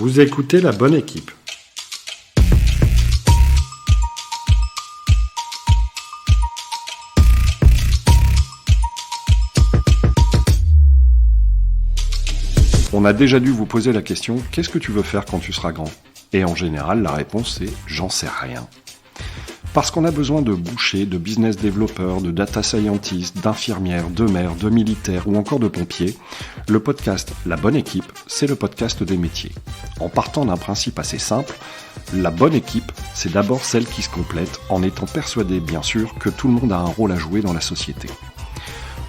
Vous écoutez La Bonne Équipe. On a déjà dû vous poser la question « Qu'est-ce que tu veux faire quand tu seras grand ?» Et en général, la réponse est « J'en sais rien ». Parce qu'on a besoin de bouchers, de business développeurs, de data scientists, d'infirmières, de maires, de militaires ou encore de pompiers, le podcast La Bonne Équipe, c'est le podcast des métiers. En partant d'un principe assez simple, la bonne équipe, c'est d'abord celle qui se complète en étant persuadé, bien sûr, que tout le monde a un rôle à jouer dans la société.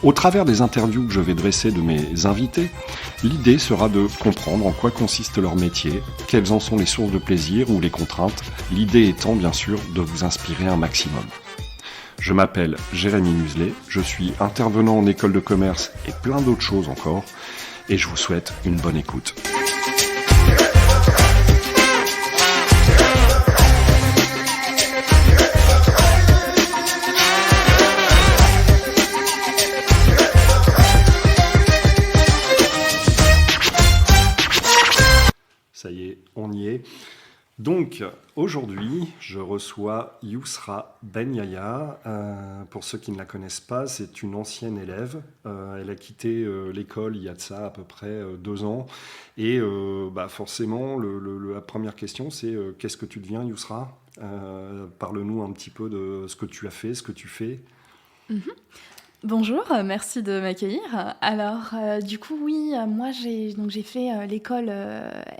Au travers des interviews que je vais dresser de mes invités, l'idée sera de comprendre en quoi consiste leur métier, quelles en sont les sources de plaisir ou les contraintes, l'idée étant bien sûr de vous inspirer un maximum. Je m'appelle Jérémy Muselet, je suis intervenant en école de commerce et plein d'autres choses encore, et je vous souhaite une bonne écoute. Ça y est, on y est. Donc, aujourd'hui, je reçois Yousra Benyaya. Pour ceux qui ne la connaissent pas, c'est une ancienne élève. Elle a quitté l'école il y a de ça à peu près 2 ans. Et forcément, la première question, c'est qu'est-ce que tu deviens, Yousra ? Parle-nous un petit peu de ce que tu as fait, ce que tu fais. Bonjour, merci de m'accueillir. Alors, du coup, oui, moi, j'ai fait l'école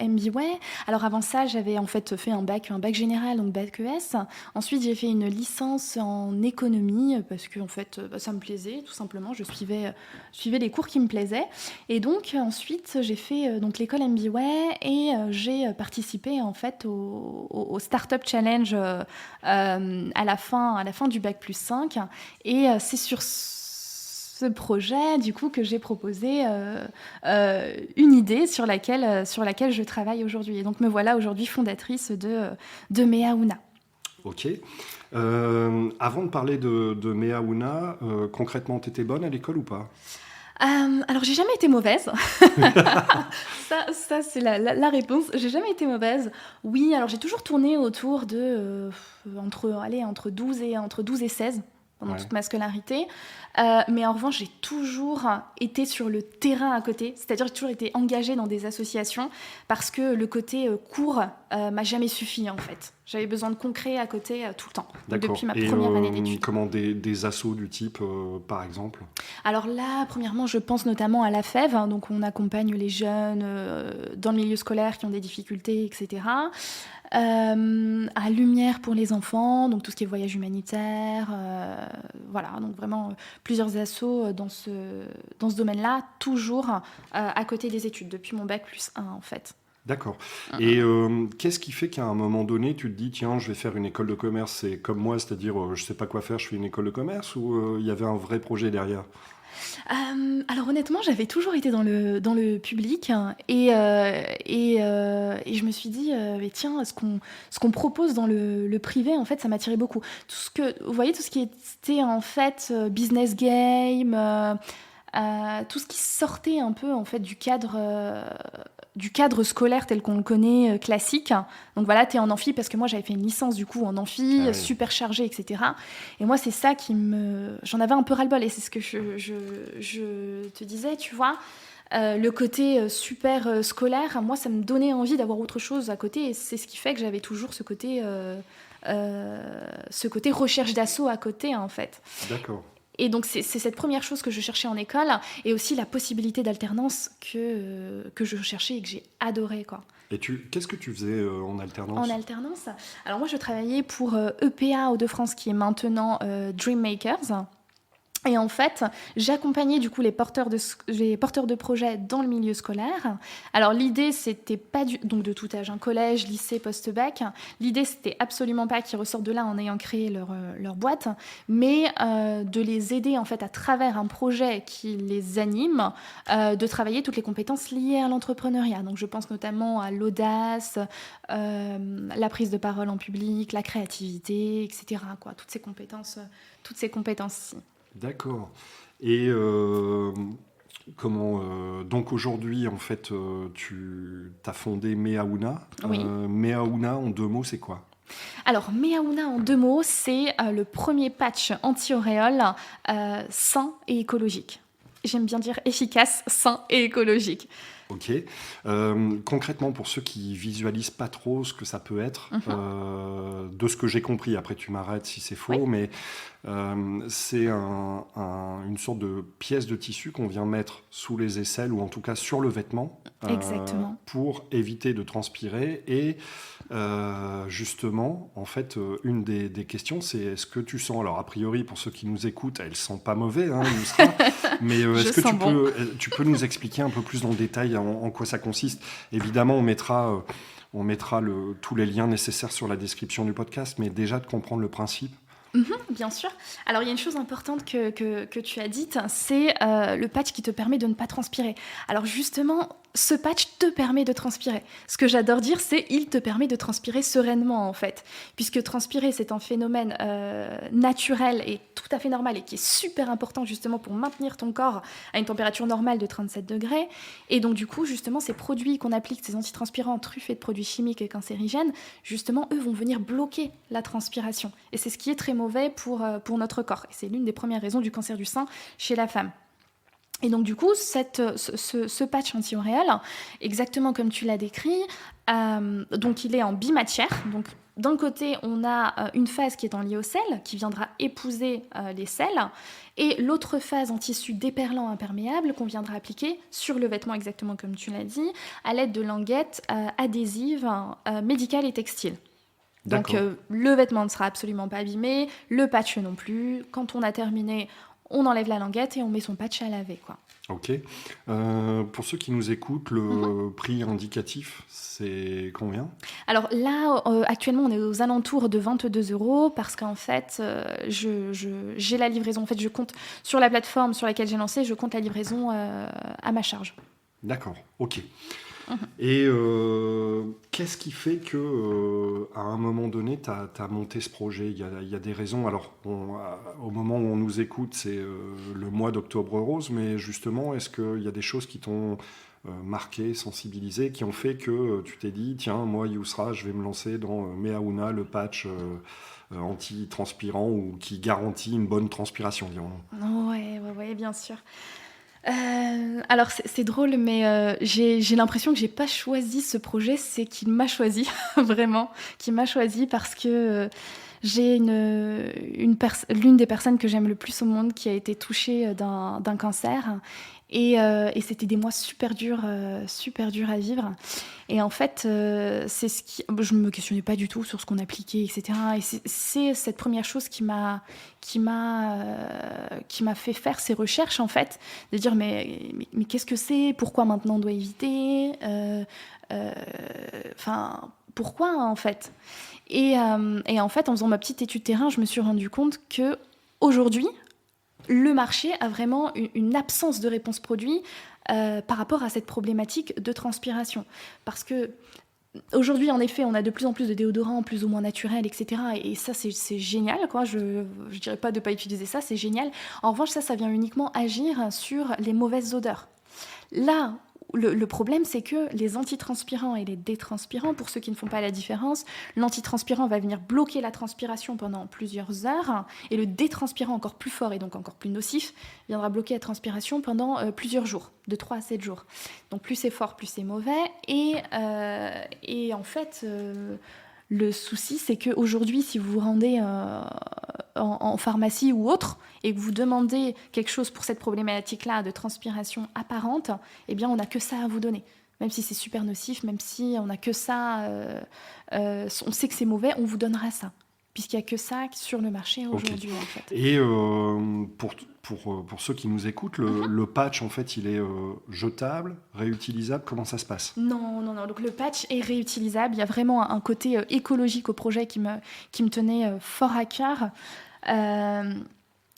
MBA. Alors, avant ça, j'avais en fait fait un bac général, donc bac ES. Ensuite, j'ai fait une licence en économie parce que, en fait, ça me plaisait, tout simplement. Je suivais les cours qui me plaisaient. Et donc, ensuite, j'ai fait donc l'école MBA et j'ai participé, en fait, au Startup Challenge à la fin du bac plus 5. Et c'est sur ce projet, du coup, que j'ai proposé une idée sur laquelle je travaille aujourd'hui. Et donc, me voilà aujourd'hui fondatrice de Meaouna. Ok. Avant de parler de Meaouna, concrètement, t'étais bonne à l'école ou pas ? Alors, j'ai jamais été mauvaise. ça c'est la réponse. J'ai jamais été mauvaise. Oui, alors j'ai toujours tourné autour de entre 12 et 16 pendant toute ma scolarité. Mais en revanche, j'ai toujours été sur le terrain à côté. C'est-à-dire que j'ai toujours été engagée dans des associations parce que le côté cours m'a jamais suffi, en fait. J'avais besoin de concret à côté tout le temps, depuis ma première année d'études. Comment des assos du type, par exemple ? Alors là, premièrement, je pense notamment à la FEV. Donc, on accompagne les jeunes dans le milieu scolaire qui ont des difficultés, etc. À Lumière pour les enfants, donc tout ce qui est voyage humanitaire, voilà, donc vraiment plusieurs assos dans ce domaine-là, toujours à côté des études, depuis mon bac plus 1 en fait. D'accord. Et qu'est-ce qui fait qu'à un moment donné, tu te dis, tiens, je vais faire une école de commerce, c'est comme moi, c'est-à-dire, je sais pas quoi faire, je fais une école de commerce, ou il y avait un vrai projet derrière ? Alors honnêtement, j'avais toujours été dans le public et je me suis dit, mais tiens, ce qu'on propose dans le privé, en fait, ça m'attirait beaucoup. Vous voyez, tout ce qui était en fait business game, tout ce qui sortait un peu en fait du cadre scolaire tel qu'on le connaît, classique. Donc voilà, t'es en amphi, parce que moi j'avais fait une licence du coup en amphi, super chargée, etc. Et moi c'est ça j'en avais un peu ras-le-bol, et c'est ce que je te disais, tu vois. Le côté super scolaire, moi ça me donnait envie d'avoir autre chose à côté, et c'est ce qui fait que j'avais toujours ce côté recherche d'assaut à côté, en fait. D'accord. Et donc, c'est cette première chose que je cherchais en école, et aussi la possibilité d'alternance que je cherchais et que j'ai adoré, quoi. Et qu'est-ce que tu faisais en alternance ? En alternance ? Alors moi, je travaillais pour EPA Hauts-de-France, qui est maintenant Dream Makers. Et en fait, j'accompagnais du coup les porteurs de projets dans le milieu scolaire. Alors l'idée, c'était pas donc de tout âge, collège, lycée, post-bac. L'idée, c'était absolument pas qu'ils ressortent de là en ayant créé leur boîte, mais de les aider en fait à travers un projet qui les anime, de travailler toutes les compétences liées à l'entrepreneuriat. Donc je pense notamment à l'audace, la prise de parole en public, la créativité, etc. Quoi, toutes ces compétences-ci. D'accord. Et Donc aujourd'hui, en fait, tu as fondé Meaouna. Oui. Meaouna, en 2 mots, c'est quoi? Alors, Meaouna, en 2 mots, c'est le premier patch anti-auréole sain et écologique. J'aime bien dire efficace, sain et écologique. Ok. Concrètement, pour ceux qui visualisent pas trop ce que ça peut être, de ce que j'ai compris, après tu m'arrêtes si c'est Oui, faux, mais c'est une sorte de pièce de tissu qu'on vient mettre sous les aisselles ou en tout cas sur le vêtement exactement. pour éviter de transpirer. Et justement, en fait, une des questions, c'est est-ce que tu sens, alors a priori pour ceux qui nous écoutent, elles sont pas mauvais, hein, Yousra, mais Je est-ce que sens bon. tu peux nous expliquer un peu plus dans le détail en quoi ça consiste? Évidemment, on mettra tous les liens nécessaires sur la description du podcast, mais déjà de comprendre le principe. Bien sûr. Alors, il y a une chose importante que tu as dite, c'est le patch qui te permet de ne pas transpirer. Alors, justement, ce patch te permet de transpirer. Ce que j'adore dire, c'est il te permet de transpirer sereinement, en fait. Puisque transpirer, c'est un phénomène naturel et tout à fait normal et qui est super important, justement, pour maintenir ton corps à une température normale de 37 degrés. Et donc, du coup, justement, ces produits qu'on applique, ces antitranspirants truffés de produits chimiques et cancérigènes, justement, eux vont venir bloquer la transpiration. Et c'est ce qui est très mauvais pour notre corps. Et c'est l'une des premières raisons du cancer du sein chez la femme. Et donc du coup, ce patch anti-auréole, exactement comme tu l'as décrit, donc il est en bimatière. Donc d'un côté, on a une phase qui est en lyocell, qui viendra épouser les selles, et l'autre phase en tissu déperlant imperméable qu'on viendra appliquer sur le vêtement, exactement comme tu l'as dit, à l'aide de languettes adhésives, médicales et textiles. Donc le vêtement ne sera absolument pas abîmé, le patch non plus. Quand on a terminé, on enlève la languette et on met son patch à laver, quoi. Ok. Pour ceux qui nous écoutent, le prix indicatif, c'est combien? Alors là, actuellement, on est aux alentours de 22 € parce qu'en fait, j'ai la livraison. En fait, je compte sur la plateforme sur laquelle j'ai lancé, je compte la livraison à ma charge. D'accord, ok. Et qu'est-ce qui fait que, à un moment donné, tu as monté ce projet? Il y a des raisons. Alors, au moment où on nous écoute, c'est le mois d'Octobre Rose, mais justement, est-ce qu'il y a des choses qui t'ont marqué, sensibilisé, qui ont fait que tu t'es dit, tiens, moi, Yousra, je vais me lancer dans Meaouna, le patch anti-transpirant ou qui garantit une bonne transpiration, dirons-nous. Ouais, bien sûr. Alors c'est drôle, mais j'ai l'impression que j'ai pas choisi ce projet, c'est qu'il m'a choisi, vraiment, qu'il m'a choisi parce que j'ai l'une des personnes que j'aime le plus au monde qui a été touchée d'un cancer. Et c'était des mois super durs à vivre. Et en fait, c'est ce qui... Je ne me questionnais pas du tout sur ce qu'on appliquait, etc. Et c'est cette première chose qui m'a fait faire ces recherches, en fait, de dire mais qu'est-ce que c'est? Pourquoi maintenant on doit éviter? Enfin, pourquoi, en fait? Et en fait, en faisant ma petite étude terrain, je me suis rendu compte que aujourd'hui, le marché a vraiment une absence de réponse produit par rapport à cette problématique de transpiration. Parce que aujourd'hui, en effet, on a de plus en plus de déodorants plus ou moins naturels, etc. Et ça, c'est génial, quoi. Je dirais pas de ne pas utiliser ça, c'est génial. En revanche, ça vient uniquement agir sur les mauvaises odeurs. Là, le problème, c'est que les antitranspirants et les détranspirants, pour ceux qui ne font pas la différence, l'antitranspirant va venir bloquer la transpiration pendant plusieurs heures, et le détranspirant, encore plus fort et donc encore plus nocif, viendra bloquer la transpiration pendant plusieurs jours, de 3 à 7 jours. Donc plus c'est fort, plus c'est mauvais. Et en fait, le souci, c'est qu'aujourd'hui, si vous vous rendez en pharmacie ou autre, et que vous demandez quelque chose pour cette problématique-là de transpiration apparente, eh bien, on n'a que ça à vous donner. Même si c'est super nocif, même si on n'a que ça, on sait que c'est mauvais, on vous donnera ça. Puisqu'il n'y a que ça sur le marché aujourd'hui, en fait. Et pour ceux qui nous écoutent, le patch, en fait, il est jetable, réutilisable, comment ça se passe? Non. Donc le patch est réutilisable. Il y a vraiment un côté écologique au projet qui me tenait fort à cœur.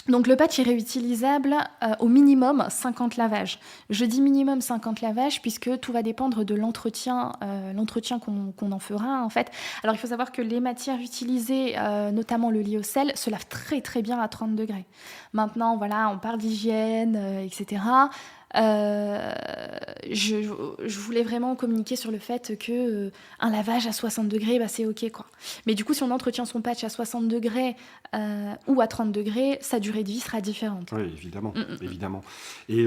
Donc le patch est réutilisable au minimum 50 lavages. Je dis minimum 50 lavages puisque tout va dépendre de l'entretien qu'on en fera, en fait. Alors il faut savoir que les matières utilisées, notamment le lyocell, se lavent très très bien à 30 degrés. Maintenant, voilà, on parle d'hygiène, etc. Euh, je, je voulais vraiment communiquer sur le fait que un lavage à 60 degrés, bah, c'est OK, quoi. Mais du coup, si on entretient son patch à 60 degrés ou à 30 degrés, sa durée de vie sera différente. Oui, évidemment, Mm, mm, mm. évidemment. Et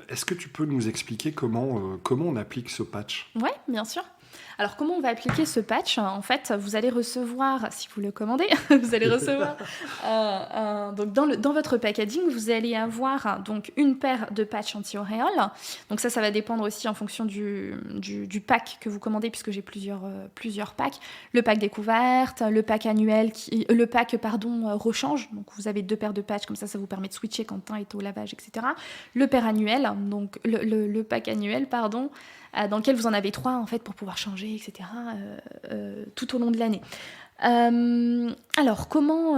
est-ce que tu peux nous expliquer comment on applique ce patch? Ouais, bien sûr. Alors, comment on va appliquer ce patch? En fait, vous allez recevoir, si vous le commandez, vous allez recevoir donc dans votre packaging, vous allez avoir donc une paire de patchs anti-auréoles. Donc ça va dépendre aussi en fonction du pack que vous commandez, puisque j'ai plusieurs packs. Le pack découverte, le pack annuel, le pack rechange. Donc vous avez 2 paires de patchs, comme ça vous permet de switcher quand un est au lavage, etc. Le pack annuel, donc le pack annuel, pardon, dans lequel vous en avez 3 en fait pour pouvoir changer, etc. Tout au long de l'année. Alors comment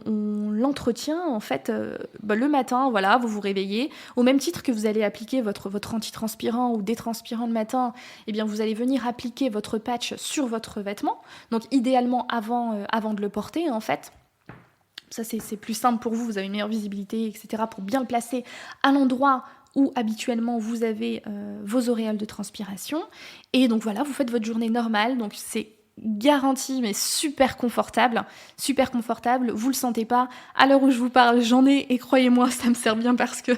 on l'entretient en fait le matin, voilà, vous vous réveillez, au même titre que vous allez appliquer votre antitranspirant ou détranspirant le matin, eh bien vous allez venir appliquer votre patch sur votre vêtement, donc idéalement avant de le porter en fait. Ça c'est plus simple pour vous, vous avez une meilleure visibilité, etc. pour bien le placer à l'endroit où habituellement vous avez vos auréoles de transpiration. Et donc voilà, vous faites votre journée normale, donc c'est garanti mais super confortable, vous le sentez pas. À l'heure où je vous parle, j'en ai et croyez-moi, ça me sert bien parce que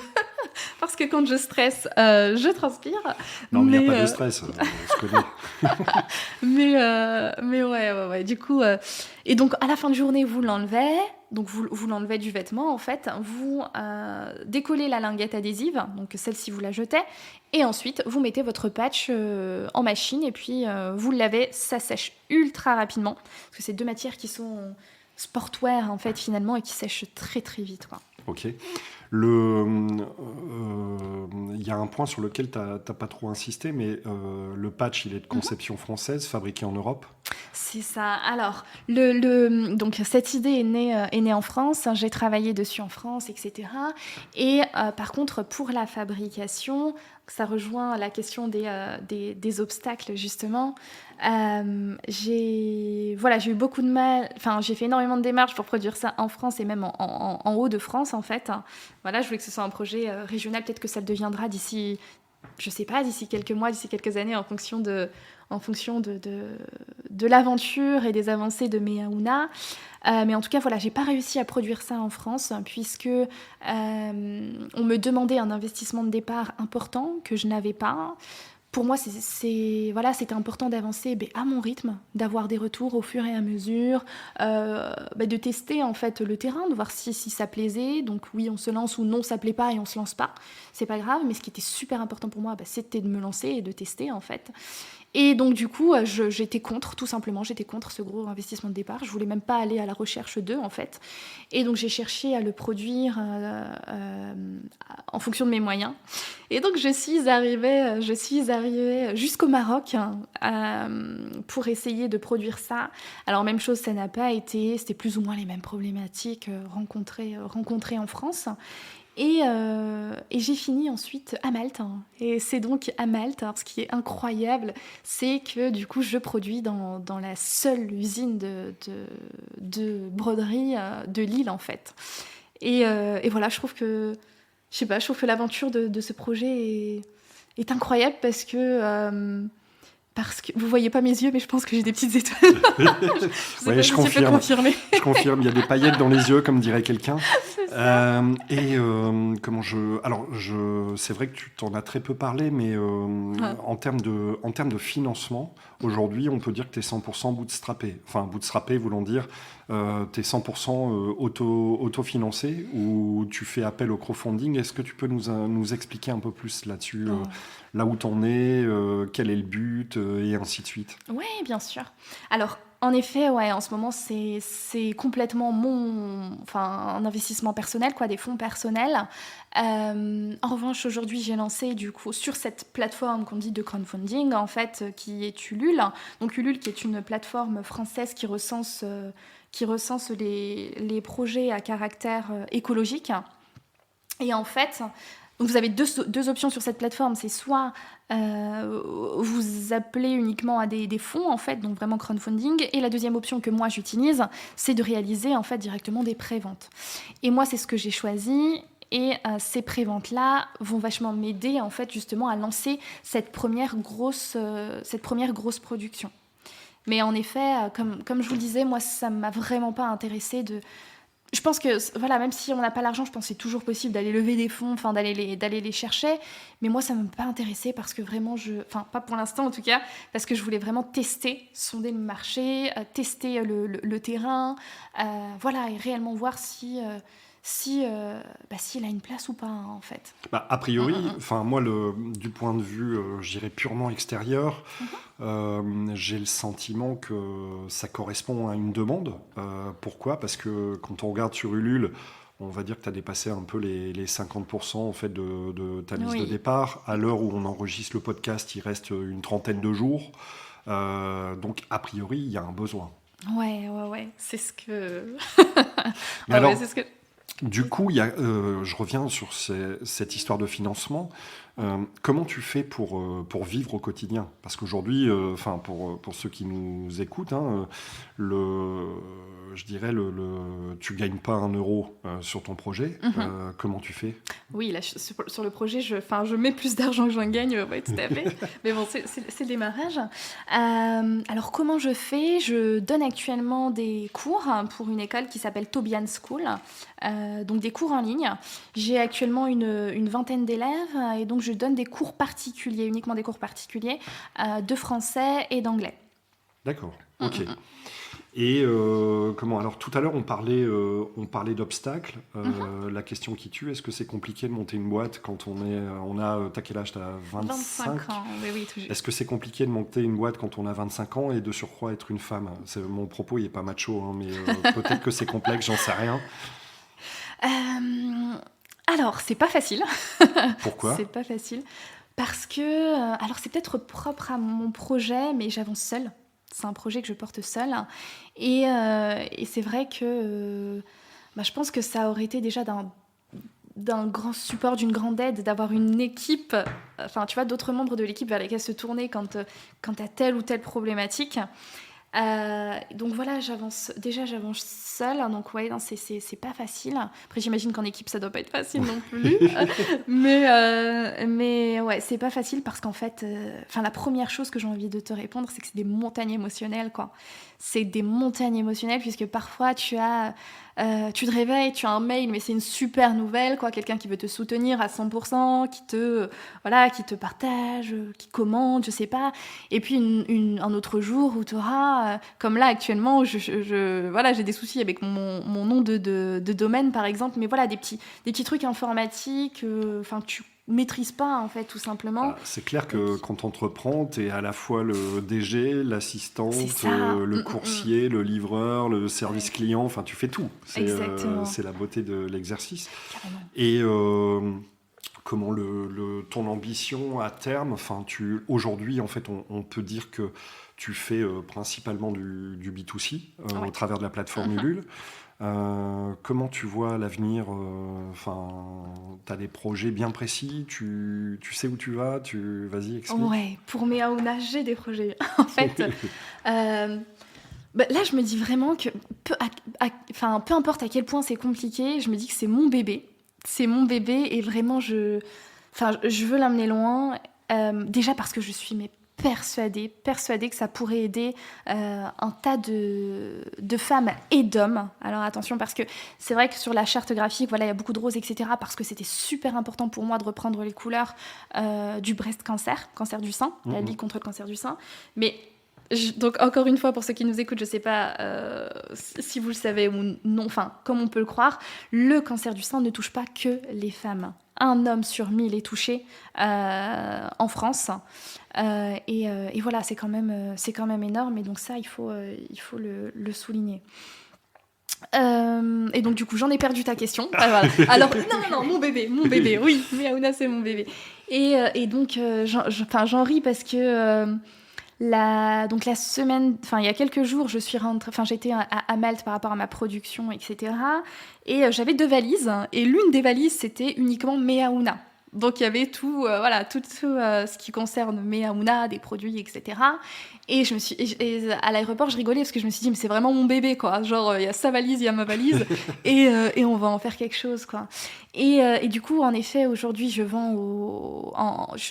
quand je stresse, je transpire. Non, mais il n'y a pas Mais, de stress, on se connaît. mais ouais. Du coup, et donc à la fin de journée, vous l'enlevez. Donc vous l'enlevez du vêtement en fait. Vous décollez la linguette adhésive, donc celle-ci vous la jetez, et ensuite vous mettez votre patch en machine et puis vous le lavez. Ça sèche ultra rapidement parce que c'est 2 matières qui sont sportwear en fait finalement et qui sèchent très très vite, quoi. Ok. Il y a un point sur lequel tu n'as pas trop insisté, mais le patch, il est de conception française, fabriqué en Europe. C'est ça. Alors, donc cette idée est née en France. J'ai travaillé dessus en France, etc. Et par contre, pour la fabrication, ça rejoint la question des obstacles, justement. J'ai eu beaucoup de mal. Enfin, j'ai fait énormément de démarches pour produire ça en France et même en Hauts-de-France, en fait. Voilà, je voulais que ce soit un projet régional. Peut-être que ça le deviendra d'ici, je sais pas, d'ici quelques mois, d'ici quelques années, en fonction de l'aventure et des avancées de Meaouna. Mais en tout cas, voilà, j'ai pas réussi à produire ça en France puisque on me demandait un investissement de départ important que je n'avais pas. Pour moi, c'était important d'avancer à mon rythme, d'avoir des retours au fur et à mesure, de tester en fait le terrain, de voir si ça plaisait. Donc oui, on se lance, ou non, ça plaît pas et on se lance pas. C'est pas grave, mais ce qui était super important pour moi, c'était de me lancer et de tester en fait. Et donc du coup, j'étais contre, tout simplement, j'étais contre ce gros investissement de départ. Je voulais même pas aller à la recherche d'eux, en fait. Et donc j'ai cherché à le produire en fonction de mes moyens. Et donc je suis arrivée jusqu'au Maroc pour essayer de produire ça. Alors même chose, ça n'a pas été, c'était plus ou moins les mêmes problématiques rencontrées en France. Et j'ai fini ensuite à Malte. Et c'est donc à Malte, alors ce qui est incroyable, c'est que du coup je produis dans la seule usine de broderie de Lille en fait. Et voilà, je trouve que l'aventure de ce projet est incroyable parce que vous voyez pas mes yeux, mais je pense que j'ai des petites étoiles. Je confirme. Je confirme, il y a des paillettes dans les yeux, comme dirait quelqu'un. C'est vrai que tu t'en as très peu parlé, mais en termes de financement, aujourd'hui, on peut dire que tu es 100% bootstrappé. Enfin, bootstrappé voulant dire tu es 100% autofinancé ou tu fais appel au crowdfunding. Est-ce que tu peux nous expliquer un peu plus là-dessus, là où t'en es, quel est le but, et ainsi de suite? Oui, bien sûr. Alors, en effet, ouais, en ce moment, c'est complètement un investissement personnel, quoi, des fonds personnels. En revanche, aujourd'hui, j'ai lancé, du coup, sur cette plateforme qu'on dit de crowdfunding, en fait, qui est Ulule. Donc, Ulule, qui est une plateforme française qui recense les projets à caractère écologique. Et en fait, donc vous avez deux options sur cette plateforme. C'est soit vous appelez uniquement à des fonds, en fait, donc vraiment crowdfunding. Et la deuxième option que moi j'utilise, c'est de réaliser en fait directement des préventes. Et moi, c'est ce que j'ai choisi. Et ces préventes-là vont vachement m'aider, en fait, justement, à lancer cette première grosse production. Mais en effet, comme je vous le disais, moi, ça ne m'a vraiment pas intéressée de... Je pense que, voilà, même si on n'a pas l'argent, je pense que c'est toujours possible d'aller lever des fonds, enfin, d'aller les chercher. Mais moi, ça ne m'a pas intéressée parce que vraiment, enfin, pas pour l'instant en tout cas, parce que je voulais vraiment tester, sonder le marché, tester le terrain, voilà, et réellement voir s'il a une place ou pas, hein, en fait. A priori, moi, du point de vue, je dirais purement extérieur, j'ai le sentiment que ça correspond à une demande. Pourquoi ? Parce que quand on regarde sur Ulule, on va dire que tu as dépassé un peu les 50% en fait, de ta liste de départ. À l'heure où on enregistre le podcast, il reste une trentaine de jours. Donc, a priori, il y a un besoin. Ouais, c'est ce que... Mais alors, c'est ce que... Du coup, je reviens sur cette histoire de financement. Comment tu fais pour vivre au quotidien ? Parce qu'aujourd'hui, pour ceux qui nous écoutent, je dirais, tu ne gagnes pas 1 euro sur ton projet. Comment tu fais ? Oui, là, sur le projet, je mets plus d'argent que j'en gagne, ouais, tout à fait. Mais bon, c'est le démarrage. Alors, comment je fais ? Je donne actuellement des cours pour une école qui s'appelle Tobian School, donc des cours en ligne. J'ai actuellement une vingtaine d'élèves et donc je donne des cours particuliers, uniquement des cours particuliers, de français et d'anglais. D'accord, ok. Et alors tout à l'heure on parlait d'obstacles. La question qui tue, est-ce que c'est compliqué de monter une boîte quand t'as quel âge ? T'as 25 ans, oui, tout juste. Est-ce que c'est compliqué de monter une boîte quand on a 25 ans et de surcroît être une femme ? Mon propos il est pas macho, mais peut-être que c'est complexe, j'en sais rien. Alors c'est pas facile. Pourquoi ? C'est pas facile parce que alors c'est peut-être propre à mon projet, mais j'avance seule. C'est un projet que je porte seule. Et c'est vrai que je pense que ça aurait été déjà d'un grand support, d'une grande aide, d'avoir une équipe, enfin, tu vois, d'autres membres de l'équipe vers lesquels se tourner quand tu as telle ou telle problématique. Donc voilà, j'avance seule, donc ouais, non, c'est pas facile. Après, j'imagine qu'en équipe, ça doit pas être facile non plus. mais ouais, c'est pas facile parce qu'en fait, la première chose que j'ai envie de te répondre, c'est que c'est des montagnes émotionnelles, quoi. C'est des montagnes émotionnelles puisque parfois tu te réveilles, tu as un mail, mais c'est une super nouvelle, quoi. Quelqu'un qui veut te soutenir à 100%, qui te partage, qui commente, je sais pas. Et puis un autre jour où tu auras, comme là actuellement, j'ai des soucis avec mon nom de domaine par exemple, mais voilà, des petits trucs informatiques, que tu maîtrises pas en fait, tout simplement. C'est clair que quand tu entreprends, tu es à la fois le DG, l'assistante, le coursier, le livreur, le service client, enfin tu fais tout. C'est la beauté de l'exercice. Carrément. Et comment ton ambition à terme, aujourd'hui en fait on peut dire que tu fais principalement du B2C au travers de la plateforme Ulule. Comment tu vois l'avenir ? Tu as des projets bien précis, tu sais où tu vas, vas-y, explique. Ouais, pour mes Aouna, j'ai des projets. En fait, là, je me dis vraiment que peu importe à quel point c'est compliqué, je me dis que c'est mon bébé. C'est mon bébé et vraiment, je veux l'amener loin. Déjà parce que je suis persuadée que ça pourrait aider un tas de femmes et d'hommes. Alors attention, parce que c'est vrai que sur la charte graphique, voilà, il y a beaucoup de roses, etc. Parce que c'était super important pour moi de reprendre les couleurs du breast cancer du sein, la Ligue contre le cancer du sein. Mais donc encore une fois, pour ceux qui nous écoutent, je ne sais pas si vous le savez ou non, comme on peut le croire, le cancer du sein ne touche pas que les femmes. 1 homme sur 1000 est touché en France. Et voilà, c'est quand même énorme. Et donc ça, il faut le souligner. Et donc du coup, j'en ai perdu ta question. Voilà. Alors non, mon bébé, oui, Miaouna, c'est mon bébé. Et donc j'en ris parce que la semaine, il y a quelques jours, j'étais à Malte par rapport à ma production, etc. Et j'avais 2 valises, et l'une des valises, c'était uniquement Miaouna. Donc il y avait tout, tout ce qui concerne mes Aouna, des produits, etc. Et à l'aéroport, je rigolais parce que je me suis dit, mais c'est vraiment mon bébé, quoi. Genre, il y a sa valise, il y a ma valise, et on va en faire quelque chose, quoi. Et du coup, en effet, aujourd'hui, je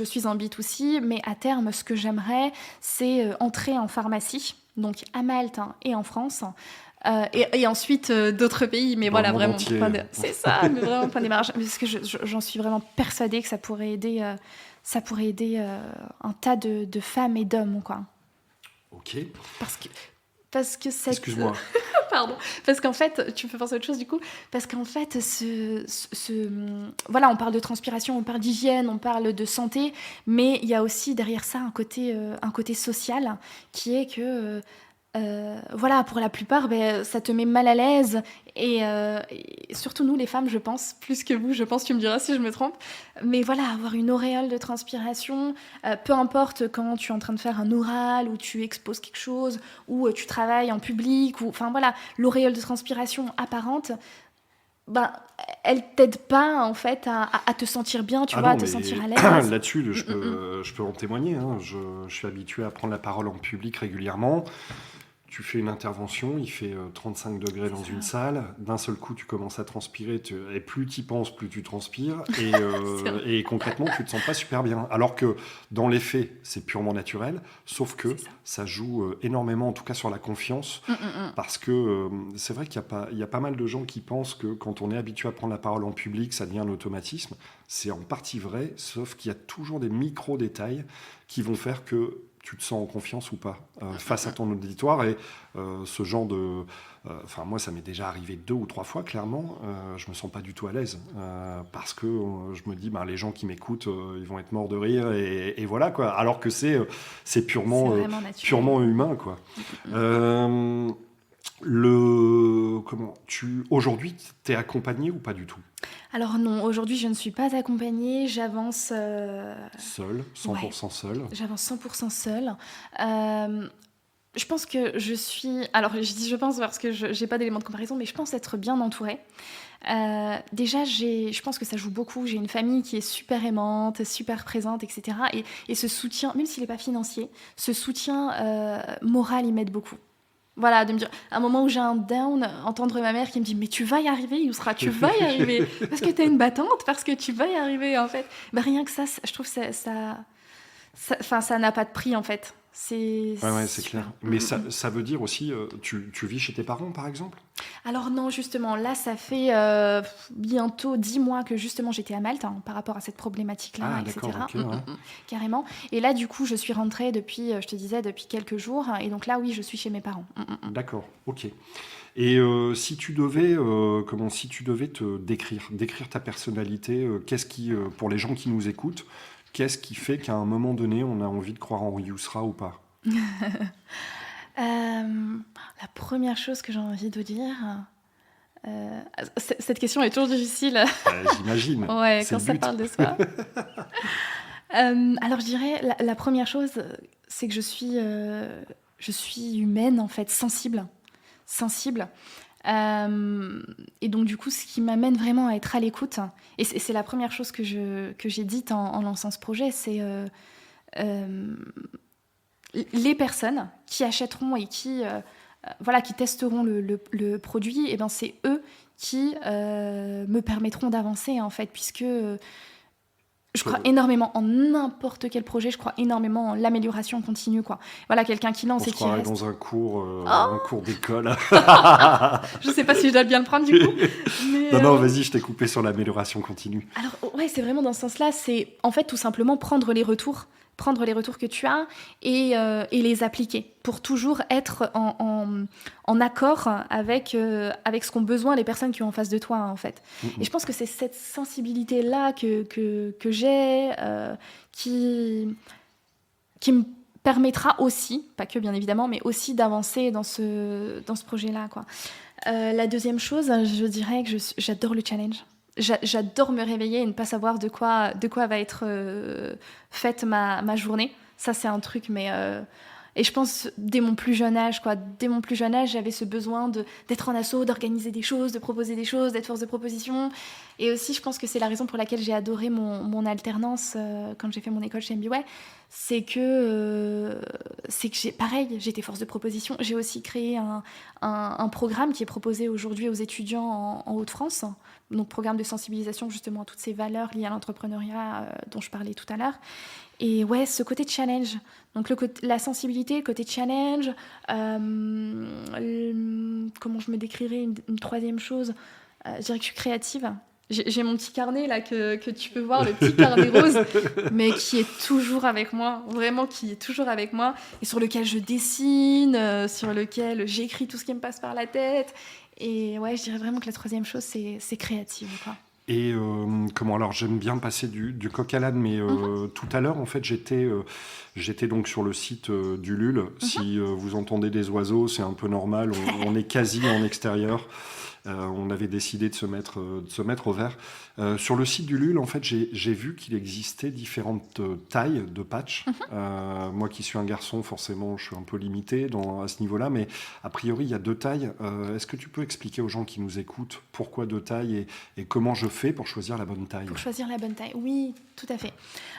suis en B2C, mais à terme, ce que j'aimerais, c'est entrer en pharmacie, donc à Malte et en France. Et ensuite d'autres pays, mais Dans voilà, le monde vraiment, entier. c'est ça, mais vraiment point de démarrage, parce que j'en suis vraiment persuadée que ça pourrait aider un tas de femmes et d'hommes, quoi. Ok. Parce que cette... Excuse-moi. Pardon. Parce qu'en fait, tu me fais penser à autre chose du coup. Parce qu'en fait, voilà, on parle de transpiration, on parle d'hygiène, on parle de santé, mais il y a aussi derrière ça un côté social qui est que voilà, pour la plupart, ça te met mal à l'aise. Et surtout nous, les femmes, je pense, plus que vous, je pense, tu me diras si je me trompe. Mais voilà, avoir une auréole de transpiration, peu importe quand tu es en train de faire un oral, ou tu exposes quelque chose, ou tu travailles en public, enfin voilà, l'auréole de transpiration apparente, elle t'aide pas en fait à te sentir bien, tu vois, à te sentir à l'aise. Là-dessus, je peux en témoigner. Hein. Je suis habitué à prendre la parole en public régulièrement. Tu fais une intervention, il fait 35 degrés dans une salle, d'un seul coup tu commences à transpirer, et plus tu y penses, plus tu transpires, et concrètement tu te sens pas super bien. Alors que dans les faits, c'est purement naturel, sauf que ça joue énormément, en tout cas sur la confiance, parce que c'est vrai qu'il y a pas mal de gens qui pensent que quand on est habitué à prendre la parole en public, ça devient un automatisme. C'est en partie vrai, sauf qu'il y a toujours des micro-détails qui vont faire que tu te sens en confiance ou pas face à ton auditoire. Et ce genre de... Enfin, moi, ça m'est déjà arrivé 2 ou 3 fois, clairement. Je me sens pas du tout à l'aise parce que je me dis, les gens qui m'écoutent, ils vont être morts de rire, et voilà, quoi. Alors que c'est purement humain, quoi. Aujourd'hui, tu es accompagné ou pas du tout? Alors non, aujourd'hui je ne suis pas accompagnée, j'avance... Seule, 100% seule. J'avance 100% seule. Je pense que je suis... Alors je dis je pense parce que je n'ai pas d'éléments de comparaison, mais je pense être bien entourée. Déjà, je pense que ça joue beaucoup. J'ai une famille qui est super aimante, super présente, etc. Et ce soutien, même s'il n'est pas financier, ce soutien moral, il m'aide beaucoup. Voilà, de me dire, à un moment où j'ai un down, entendre ma mère qui me dit « Mais tu vas y arriver, Yousra, tu vas y arriver. Parce que t'es une battante, parce que tu vas y arriver, en fait. » Rien que ça, je trouve que ça n'a pas de prix, en fait. C'est clair. Mais ça veut dire aussi, tu vis chez tes parents, par exemple? Alors non, justement, là, ça fait bientôt 10 mois que justement j'étais à Malte par rapport à cette problématique-là, etc. Okay, ouais. Carrément. Et là, du coup, je suis rentrée depuis quelques jours. Et donc là, oui, je suis chez mes parents. D'accord, ok. Et si tu devais te décrire ta personnalité, qu'est-ce qui, pour les gens qui nous écoutent, qu'est-ce qui fait qu'à un moment donné, on a envie de croire en Yousra ou pas? La première chose que j'ai envie de dire... cette question est toujours difficile. J'imagine. Ouais, quand ça parle de soi. Alors, je dirais, la première chose, c'est que je suis humaine, en fait, sensible. Et donc, du coup, ce qui m'amène vraiment à être à l'écoute, et c'est la première chose que j'ai dite en lançant ce projet, c'est les personnes qui achèteront et qui testeront le produit, et ben c'est eux qui me permettront d'avancer, en fait, puisque je crois énormément en n'importe quel projet, je crois énormément en l'amélioration continue, quoi. Voilà, quelqu'un qui lance et qui reste. Dans un cours d'école. Je sais pas si je dois bien le prendre, du coup. Mais, non, vas-y, je t'ai coupé sur l'amélioration continue. Alors, ouais, c'est vraiment dans ce sens-là, c'est en fait tout simplement prendre les retours que tu as et les appliquer pour toujours être en accord avec ce qu'ont besoin les personnes qui sont en face de toi, en fait. Et je pense que c'est cette sensibilité-là que j'ai qui me permettra aussi, pas que bien évidemment, mais aussi d'avancer dans ce projet-là, quoi. La deuxième chose, je dirais que j'adore le challenge. J'adore me réveiller et ne pas savoir de quoi va être faite ma journée. Ça, c'est un truc, mais Et je pense dès mon plus jeune âge, quoi. Dès mon plus jeune âge, j'avais ce besoin d'être en asso, d'organiser des choses, de proposer des choses, d'être force de proposition. Et aussi, je pense que c'est la raison pour laquelle j'ai adoré mon alternance quand j'ai fait mon école chez MBWay. C'est que pareil, j'étais force de proposition. J'ai aussi créé un programme qui est proposé aujourd'hui aux étudiants en Hauts-de-France. Donc, programme de sensibilisation justement à toutes ces valeurs liées à l'entrepreneuriat dont je parlais tout à l'heure. Et ouais, ce côté challenge, donc la sensibilité, le côté challenge, comment je me décrirais une troisième chose, je dirais que je suis créative. J'ai mon petit carnet là que tu peux voir, le petit carnet rose, mais qui est toujours avec moi, vraiment qui est toujours avec moi, et sur lequel je dessine, sur lequel j'écris tout ce qui me passe par la tête. Et ouais, je dirais vraiment que la troisième chose, c'est créative, quoi. Et alors j'aime bien passer du coq à l'âne, mais tout à l'heure en fait j'étais donc sur le site d'Ulule. Si vous entendez des oiseaux, c'est un peu normal. On est quasi en extérieur. On avait décidé de se mettre au vert. Sur le site d'Ulule, en fait, j'ai vu qu'il existait différentes tailles de patchs. Moi qui suis un garçon, forcément, je suis un peu limité à ce niveau-là, mais a priori, il y a 2 tailles. Est-ce que tu peux expliquer aux gens qui nous écoutent pourquoi 2 tailles et comment je fais pour choisir la bonne taille ? Pour choisir la bonne taille, oui, tout à fait.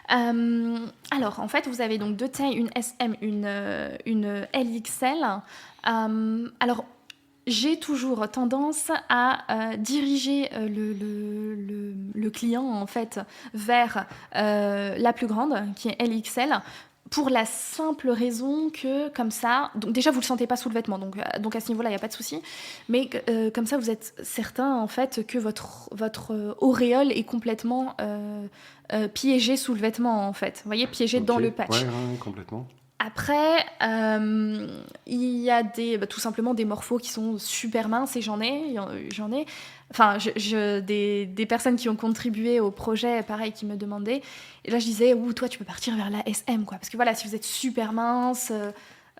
Alors, en fait, vous avez donc 2 tailles, une SM, une LXL. Alors, j'ai toujours tendance à diriger le client en fait vers la plus grande, qui est LXL, pour la simple raison que comme ça, donc déjà vous le sentez pas sous le vêtement, donc à ce niveau-là il y a pas de souci, mais comme ça vous êtes certain en fait que votre auréole est complètement piégée sous le vêtement en fait, vous voyez, piégée dans le patch. Ouais, complètement. Après, il y a tout simplement des morphos qui sont super minces, et j'en ai. Enfin, des personnes qui ont contribué au projet, pareil, qui me demandaient. Et là, je disais, toi, tu peux partir vers la SM, quoi. Parce que voilà, si vous êtes super mince,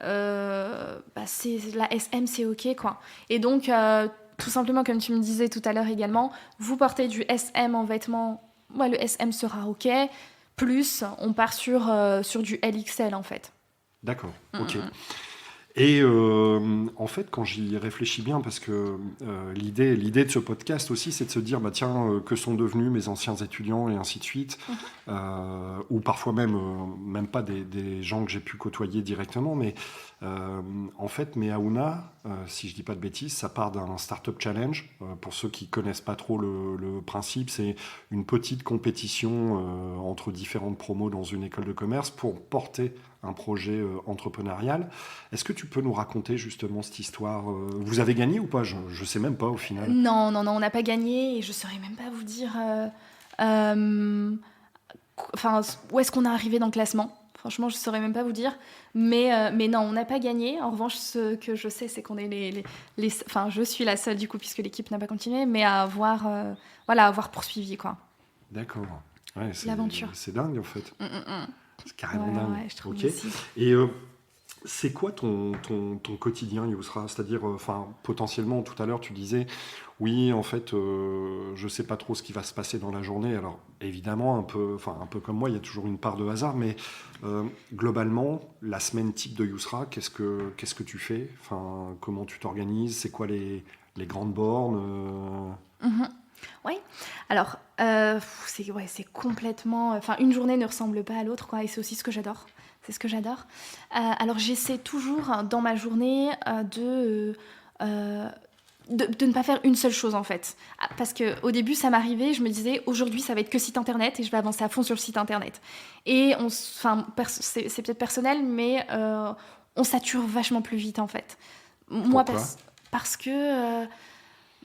la SM, c'est OK, quoi. Et donc, tout simplement, comme tu me disais tout à l'heure également, vous portez du SM en vêtements, le SM sera OK. Plus, on part sur du LXL, en fait. D'accord, ok. Et en fait, quand j'y réfléchis bien, parce que l'idée de ce podcast aussi, c'est de se dire, tiens, que sont devenus mes anciens étudiants et ainsi de suite, ou parfois même pas des gens que j'ai pu côtoyer directement, mais en fait, Meaouna, si je dis pas de bêtises, ça part d'un Startup Challenge. Pour ceux qui connaissent pas trop le principe, c'est une petite compétition entre différentes promos dans une école de commerce pour porter un projet entrepreneurial. Est-ce que tu peux nous raconter justement cette histoire ? Vous avez gagné ou pas ? Je ne sais même pas au final. Non, on n'a pas gagné, et je ne saurais même pas vous dire où est-ce qu'on est arrivé dans le classement. Franchement, je ne saurais même pas vous dire. Mais non, on n'a pas gagné. En revanche, ce que je sais, c'est qu'on est je suis la seule du coup, puisque l'équipe n'a pas continué, mais à avoir poursuivi, quoi. D'accord. Ouais, l'aventure. C'est dingue en fait. C'est carrément dingue. Ouais, je trouve aussi. Et c'est quoi ton quotidien, Yousra ? C'est-à-dire, potentiellement, tout à l'heure, tu disais, oui, en fait, je ne sais pas trop ce qui va se passer dans la journée. Alors, évidemment, un peu comme moi, il y a toujours une part de hasard, mais globalement, la semaine type de Yousra, qu'est-ce que tu fais ? Comment tu t'organises ? C'est quoi les grandes bornes Oui, alors, c'est complètement... une journée ne ressemble pas à l'autre, quoi, et c'est aussi ce que j'adore. C'est ce que j'adore. Alors, j'essaie toujours, dans ma journée, de ne pas faire une seule chose, en fait. Parce qu'au début, ça m'arrivait, je me disais, aujourd'hui, ça va être que site internet, et je vais avancer à fond sur le site internet. Et, c'est peut-être personnel, mais on sature vachement plus vite, en fait. Moi, parce que...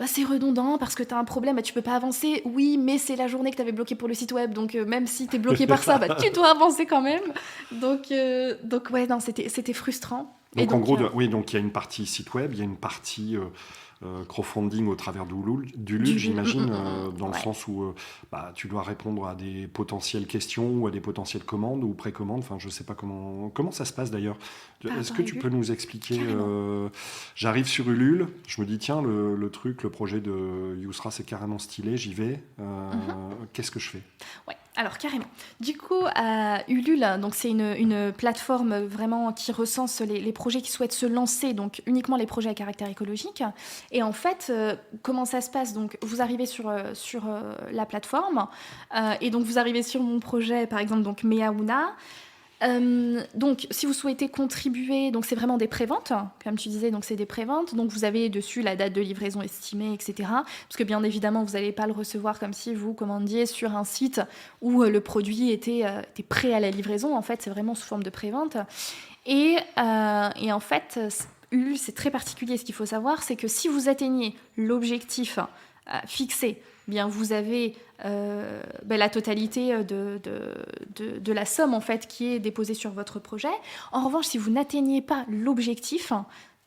c'est redondant, parce que tu as un problème, tu peux pas avancer. Oui, mais c'est la journée que tu avais bloquée pour le site web, donc même si tu es bloqué par ça, tu dois avancer quand même. Donc ouais, non, c'était frustrant. Donc en gros, donc il y a une partie site web, il y a une partie crowdfunding au travers d'Ulule, j'imagine, dans le sens où tu dois répondre à des potentielles questions ou à des potentielles commandes ou précommandes. Je sais pas comment ça se passe d'ailleurs. Est-ce que tu peux nous expliquer j'arrive sur Ulule, je me dis tiens, le projet de Yousra c'est carrément stylé, j'y vais. Qu'est-ce que je fais ? Ouais. Alors carrément. Du coup, Ulule, donc c'est une plateforme vraiment qui recense les projets qui souhaitent se lancer, donc uniquement les projets à caractère écologique. Et en fait, comment ça se passe? Donc vous arrivez sur la plateforme, et donc vous arrivez sur mon projet, par exemple, donc Meaouna. Donc, si vous souhaitez contribuer, donc c'est vraiment des préventes, comme tu disais, donc c'est des préventes. Donc, vous avez dessus la date de livraison estimée, etc. Parce que bien évidemment, vous n'allez pas le recevoir comme si vous commandiez sur un site où le produit était prêt à la livraison. En fait, c'est vraiment sous forme de prévente. Et en fait, Ulule, c'est très particulier. Ce qu'il faut savoir, c'est que si vous atteignez l'objectif fixé, bien vous avez la totalité de la somme en fait qui est déposée sur votre projet. En revanche, si vous n'atteignez pas l'objectif,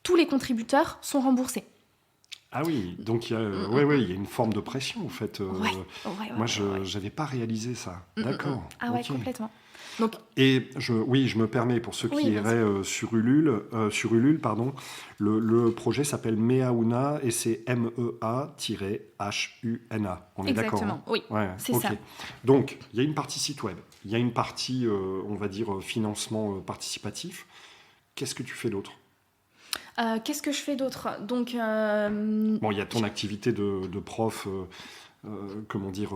tous les contributeurs sont remboursés. Ah oui, donc il y a, il y a une forme de pression en fait. Moi, je n'avais pas réalisé ça. D'accord. Ah ouais, ok. complètement. Donc, Et je me permets, pour ceux qui oui, iraient sur Ulule, pardon, le projet s'appelle Meaouna et c'est MEA-HUNA. On est d'accord, exactement, hein oui, Ouais, c'est ok. ça. Donc, il y a une partie site web, il y a une partie, on va dire, financement participatif. Qu'est-ce que tu fais d'autre? Qu'est-ce que je fais d'autre? Donc, Bon, il y a ton activité de prof, comment dire,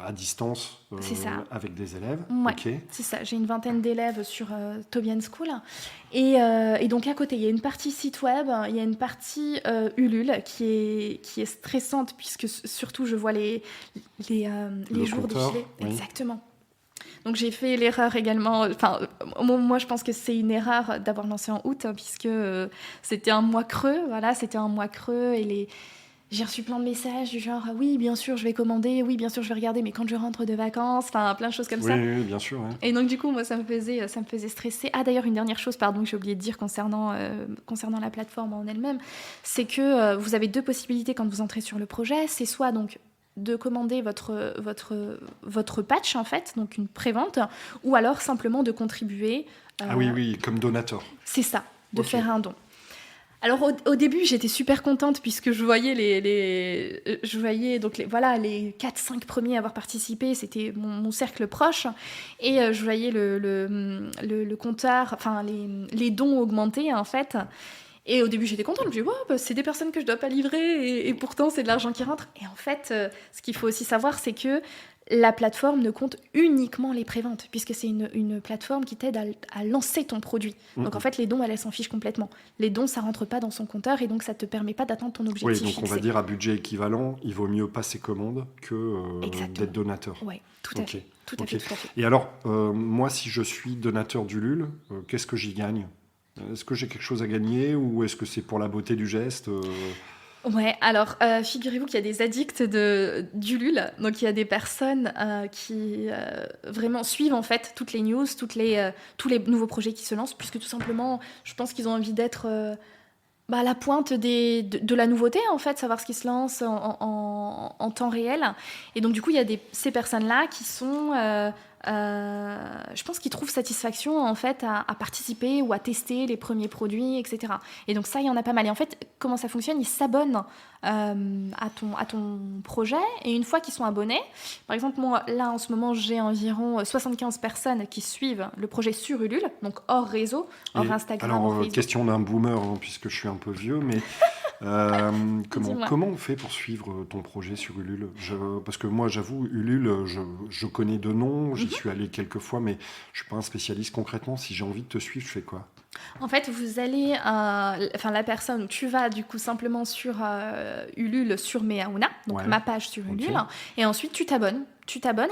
à distance, C'est ça. avec des élèves. ouais, Ok. c'est ça. J'ai une vingtaine d'élèves sur Tobian School. Et donc, à côté, il y a une partie site web, il y a une partie Ulule qui est stressante, puisque surtout, je vois les Le jours compteur, défiler. oui. Exactement. Donc, j'ai fait l'erreur également. Enfin, moi, je pense que c'est une erreur d'avoir lancé en août, puisque c'était un mois creux. Voilà, c'était un mois creux. Et j'ai reçu plein de messages du genre oui, bien sûr, je vais commander, oui, bien sûr, je vais regarder, mais quand je rentre de vacances, enfin, plein de choses comme Oui, ça. oui, bien sûr. Ouais. Et donc, du coup, moi, ça me faisait stresser. Ah, d'ailleurs, une dernière chose, pardon, que j'ai oublié de dire concernant la plateforme en elle-même, c'est que vous avez deux possibilités quand vous entrez sur le projet. C'est soit donc de commander votre patch, en fait, donc une prévente, ou alors simplement de contribuer. Ah oui, comme donateur. C'est ça, de Ok. faire un don. Alors au début, j'étais super contente puisque je voyais je voyais donc les 4-5 premiers à avoir participé, c'était mon cercle proche, et je voyais le compteur, enfin les dons augmenter en fait. Et au début, j'étais contente, je me dis wow, c'est des personnes que je dois pas livrer, et pourtant c'est de l'argent qui rentre. Et en fait, ce qu'il faut aussi savoir, c'est que la plateforme ne compte uniquement les préventes, puisque c'est une plateforme qui t'aide à lancer ton produit. Donc en fait, les dons, elle s'en fiche complètement. Les dons, ça rentre pas dans son compteur, et donc ça te permet pas d'atteindre ton objectif Oui, donc fixé. on va dire à budget équivalent, il vaut mieux passer commande que d'être donateur. Oui, tout à Ok. fait. Tout à Ok. fait, tout à fait. Et alors, moi, si je suis donateur d'Ulule, qu'est-ce que j'y gagne? Est-ce que j'ai quelque chose à gagner ou est-ce que c'est pour la beauté du geste? Ouais, alors figurez-vous qu'il y a des addicts d'Ulule, donc il y a des personnes qui vraiment suivent en fait toutes les news, tous les nouveaux projets qui se lancent, puisque tout simplement, je pense qu'ils ont envie d'être à la pointe de la nouveauté, en fait, savoir ce qui se lance en temps réel. Et donc du coup, il y a ces personnes-là qui sont... je pense qu'ils trouvent satisfaction en fait à participer ou à tester les premiers produits, etc. Et donc ça, il y en a pas mal. Et en fait, comment ça fonctionne? Ils s'abonnent à ton projet, et une fois qu'ils sont abonnés, par exemple, moi, là, en ce moment, j'ai environ 75 personnes qui suivent le projet sur Ulule, donc hors réseau, hors Instagram, alors, hors Facebook. question d'un boomer, hein, puisque je suis un peu vieux, mais Dis-moi. comment on fait pour suivre ton projet sur Ulule? Parce que moi, j'avoue, Ulule, je connais de nom, j'y suis allé quelques fois, mais je suis pas un spécialiste. Concrètement, si j'ai envie de te suivre, je fais quoi? En fait, vous allez, la personne, tu vas du coup simplement sur Ulule, sur Meaouna, donc Ouais. ma page sur Ulule, Ok. et ensuite tu t'abonnes.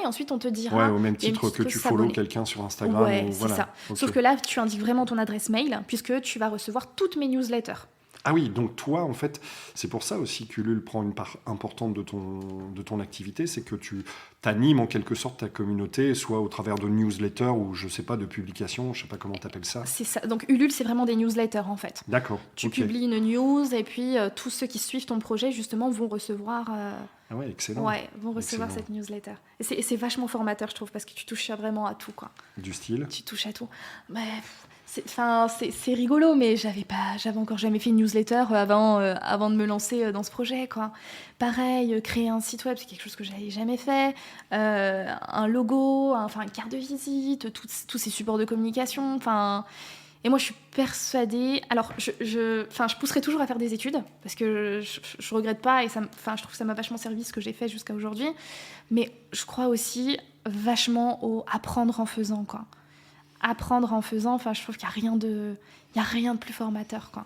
Et ensuite on te dira. Ouais, au même il y a une titre petite que case tu follow s'abonner. quelqu'un sur Instagram. Ouais, ou c'est voilà. ça. Ok. Sauf que là, tu indiques vraiment ton adresse mail, puisque tu vas recevoir toutes mes newsletters. Ah oui, donc toi, en fait, c'est pour ça aussi qu'Ulule prend une part importante de ton activité, c'est que tu t'animes en quelque sorte ta communauté, soit au travers de newsletters ou, je sais pas, de publications, je sais pas comment t'appelles ça. C'est ça. Donc Ulule, c'est vraiment des newsletters en fait. D'accord. Tu ok. publies une news, et puis tous ceux qui suivent ton projet justement vont recevoir. Ah ouais, excellent. Vont recevoir Excellent. cette newsletter. Et c'est vachement formateur, je trouve, parce que tu touches vraiment à tout, quoi. Du style. Tu touches à tout. Mais C'est rigolo, mais j'avais encore jamais fait une newsletter avant de me lancer dans ce projet, quoi. Pareil, créer un site web, c'est quelque chose que j'avais jamais fait. Un logo, une carte de visite, tous ces supports de communication. Et moi, je suis persuadée. Alors, je pousserai toujours à faire des études parce que je regrette pas et je trouve que ça m'a vachement servi ce que j'ai fait jusqu'à aujourd'hui. Mais je crois aussi vachement au apprendre en faisant, quoi. Apprendre en faisant, je trouve qu'il y a rien de plus formateur, quoi.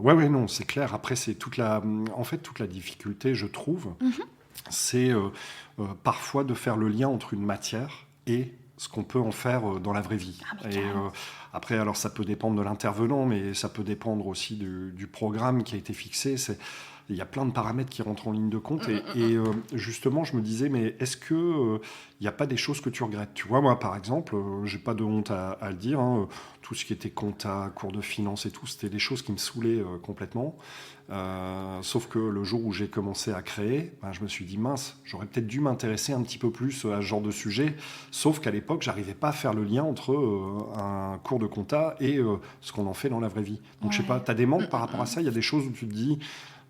Ouais, non, c'est clair. Après, c'est en fait, toute la difficulté, je trouve, c'est parfois de faire le lien entre une matière et ce qu'on peut en faire dans la vraie vie. Ah, mais Et carrément. après, alors ça peut dépendre de l'intervenant, mais ça peut dépendre aussi du programme qui a été fixé. Il y a plein de paramètres qui rentrent en ligne de compte. Et justement, je me disais, mais est-ce que il n'y a pas des choses que tu regrettes? Tu vois, moi, par exemple, j'ai pas de honte à le dire, hein, tout ce qui était compta, cours de finance et tout, c'était des choses qui me saoulaient complètement. Sauf que le jour où j'ai commencé à créer, je me suis dit, mince, j'aurais peut-être dû m'intéresser un petit peu plus à ce genre de sujet. Sauf qu'à l'époque, j'arrivais pas à faire le lien entre un cours de compta et ce qu'on en fait dans la vraie vie. Donc, je sais pas, tu as des manques par rapport à ça? Il y a des choses où tu te dis,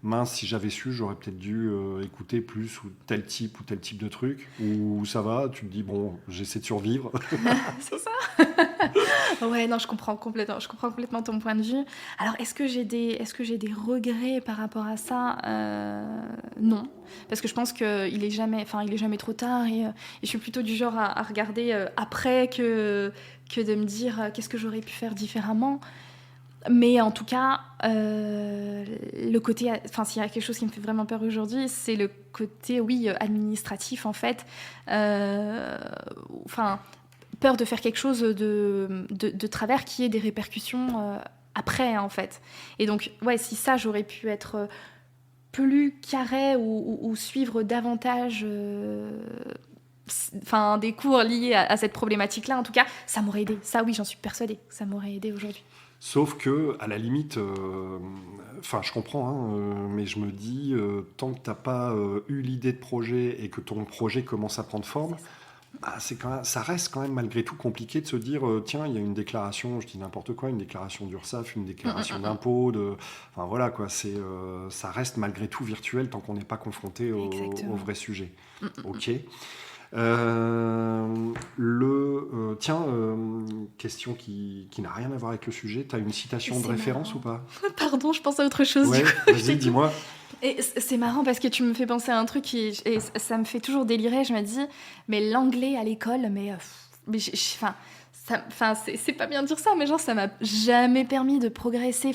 mince, si j'avais su, j'aurais peut-être dû écouter plus ou tel type de truc. Ou ça va, tu te dis, bon, j'essaie de survivre. C'est ça. Ouais, non, je comprends complètement ton point de vue. Alors, est-ce que j'ai des regrets par rapport à ça? Non, parce que je pense il est jamais trop tard et je suis plutôt du genre à regarder après que de me dire qu'est-ce que j'aurais pu faire différemment. Mais en tout cas, le côté, s'il y a quelque chose qui me fait vraiment peur aujourd'hui, c'est le côté, oui, administratif en fait. Enfin, peur de faire quelque chose de travers qui ait des répercussions après, en fait. Et donc, ouais, si ça, j'aurais pu être plus carré ou suivre davantage des cours liés à cette problématique-là, en tout cas, ça m'aurait aidé. Ça, oui, j'en suis persuadée. Ça m'aurait aidé aujourd'hui. Sauf que, à la limite, je comprends, hein, mais je me dis, tant que t'as pas eu l'idée de projet et que ton projet commence à prendre forme, ça reste quand même malgré tout compliqué de se dire, tiens, il y a une déclaration, je dis n'importe quoi, une déclaration d'URSSAF, une déclaration d'impôt, enfin voilà quoi, ça reste malgré tout virtuel tant qu'on n'est pas confronté au vrai sujet. Ok. Tiens, question qui n'a rien à voir avec le sujet. Tu as une citation de référence Marrant. ou pas? Pardon, je pense à autre chose. Ouais, Du coup, vas-y, dis-moi. Et c'est marrant parce que tu me fais penser à un truc et ça me fait toujours délirer. Je me dis, mais l'anglais à l'école, c'est pas bien de dire ça, mais genre ça m'a jamais permis de progresser.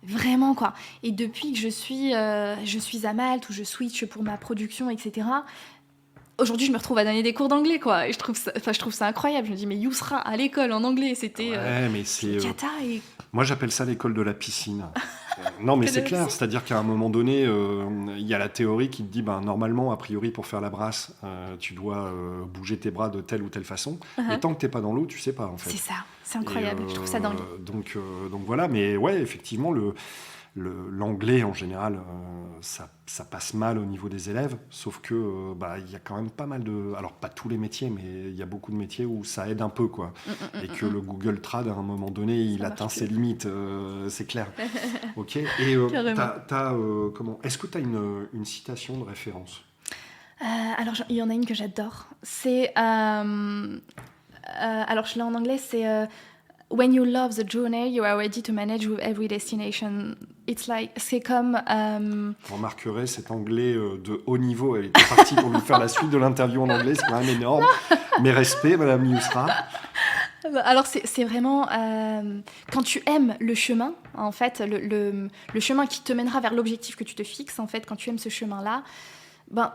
Vraiment quoi. Et depuis que je suis à Malte où je switch pour ma production, etc. Aujourd'hui, je me retrouve à donner des cours d'anglais, quoi. Et je trouve ça incroyable. Je me dis, mais Yousra, à l'école, en anglais, c'était Ouais, mais c'est cata. Et moi, j'appelle ça l'école de la piscine. Non, mais que de c'est clair. réussir. C'est-à-dire qu'à un moment donné, il y a la théorie qui te dit, normalement, a priori, pour faire la brasse, tu dois bouger tes bras de telle ou telle façon. Et tant que t'es pas dans l'eau, tu sais pas, en fait. C'est ça, c'est incroyable. Je trouve ça dingue. Donc voilà, mais ouais, effectivement, l'anglais en général, ça passe mal au niveau des élèves, sauf que il y a quand même pas mal de... Alors pas tous les métiers, mais il y a beaucoup de métiers où ça aide un peu, quoi. Et que le Google Trad, à un moment donné, il marche atteint plus. ses limites, c'est clair. Ok. Et Carrément. comment... Est-ce que tu as une citation de référence? Alors, il y en a une que j'adore. Alors, je l'ai en anglais, c'est When you love the journey, you are ready to manage with every destination. C'est comme... Vous remarquerez, cet anglais de haut niveau, elle était partie pour nous faire la suite de l'interview en anglais, c'est quand même énorme. Mes respects, Madame Yousra. Alors, c'est vraiment quand tu aimes le chemin, en fait, le chemin qui te mènera vers l'objectif que tu te fixes, en fait, quand tu aimes ce chemin-là,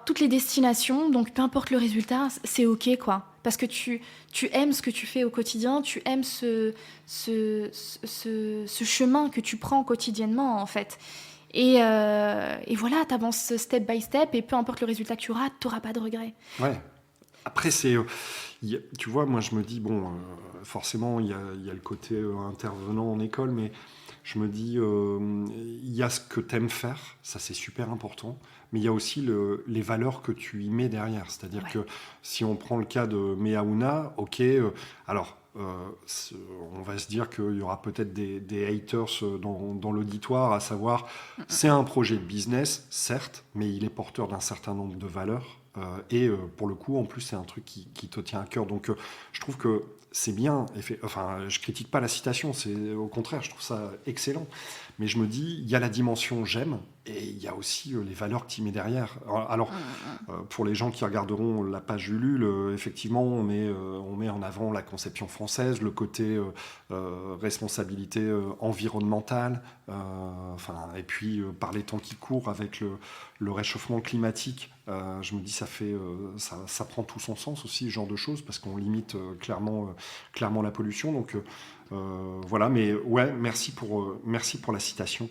toutes les destinations, donc peu importe le résultat, c'est OK, quoi. Parce que tu aimes ce que tu fais au quotidien, tu aimes ce chemin que tu prends quotidiennement, en fait. Et voilà, t'avances step by step, et peu importe le résultat que tu auras, t'auras pas de regrets. Ouais. Après, tu vois, moi je me dis, forcément, il y a le côté intervenant en école, mais je me dis, il y a ce que tu aimes faire, ça c'est super important, mais il y a aussi les valeurs que tu y mets derrière. C'est-à-dire que si on prend le cas de Meaouna, ok, alors on va se dire qu'il y aura peut-être des haters dans l'auditoire, à savoir, c'est un projet de business, certes, mais il est porteur d'un certain nombre de valeurs. Et pour le coup, en plus, c'est un truc qui te tient à cœur. Donc, je trouve que c'est bien. Enfin, je critique pas la citation, c'est au contraire, je trouve ça excellent. Mais je me dis, il y a la dimension j'aime et il y a aussi les valeurs que tu mets derrière. Alors, pour les gens qui regarderont la page Ulule, effectivement, on met en avant la conception française, le côté responsabilité environnementale, et puis par les temps qui courent avec le réchauffement climatique, je me dis ça prend tout son sens aussi, ce genre de choses, parce qu'on limite clairement la pollution. Donc voilà, mais ouais, merci pour la citation.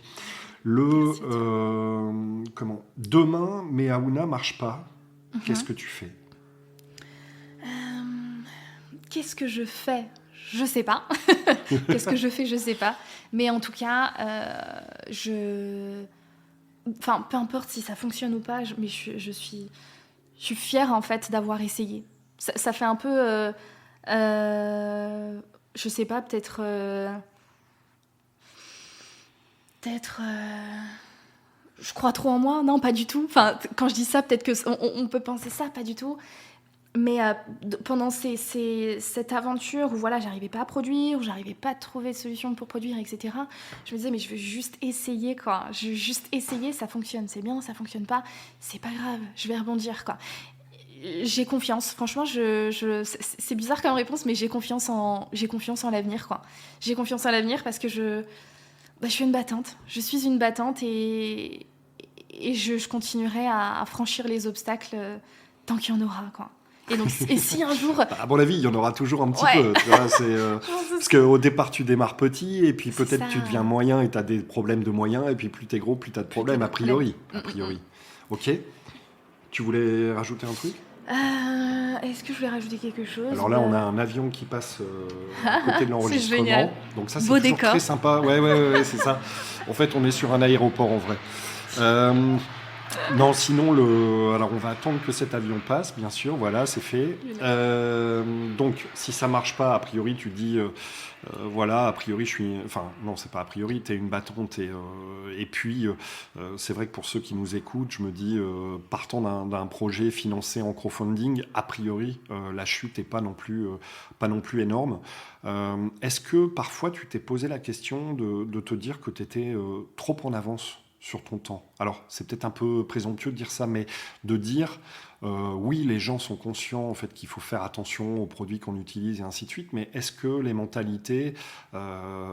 Demain, Meaouna marche pas. Qu'est-ce que tu fais? Qu'est-ce que je fais? Je sais pas. Qu'est-ce que je fais? Je sais pas. Mais en tout cas, enfin, peu importe si ça fonctionne ou pas, mais je suis fière en fait d'avoir essayé. Ça fait un peu, je sais pas, peut-être, je crois trop en moi. Non, pas du tout. Enfin, quand je dis ça, peut-être que on peut penser ça, pas du tout. Mais pendant cette aventure où voilà, j'arrivais pas à produire, où j'arrivais pas à trouver de solution pour produire, etc., je me disais, mais je veux juste essayer, quoi. Je veux juste essayer, ça fonctionne, c'est bien, ça fonctionne pas, c'est pas grave, je vais rebondir, quoi. J'ai confiance, franchement, c'est bizarre comme réponse, mais j'ai confiance en l'avenir, quoi. J'ai confiance en l'avenir parce que je suis une battante. Je suis une battante et je continuerai à franchir les obstacles tant qu'il y en aura, quoi. Et si un jour... À mon avis, il y en aura toujours un petit Ouais. peu. Tu vois, parce qu'au départ, tu démarres petit, et puis peut-être tu deviens moyen et tu as des problèmes de moyens, et puis plus tu es gros, plus tu as de problèmes, a priori. Ok. Tu voulais rajouter un truc? Est-ce que je voulais rajouter quelque chose? Alors là, on a un avion qui passe à côté de l'enregistrement. C'est génial. Donc ça, c'est beau toujours décor. très sympa. Ouais, c'est ça. En fait, on est sur un aéroport en vrai. Non, sinon, alors on va attendre que cet avion passe, bien sûr, voilà, c'est fait. Donc, si ça marche pas, a priori, tu dis, voilà, a priori, enfin, non, c'est pas a priori, t'es une battante. Et puis, c'est vrai que pour ceux qui nous écoutent, je me dis, partant d'un projet financé en crowdfunding, a priori, la chute est pas non plus énorme. Est-ce que parfois, tu t'es posé la question de te dire que tu étais trop en avance sur ton temps? Alors, c'est peut-être un peu présomptueux de dire ça, mais de dire, oui, les gens sont conscients en fait, qu'il faut faire attention aux produits qu'on utilise et ainsi de suite, mais est-ce que les mentalités,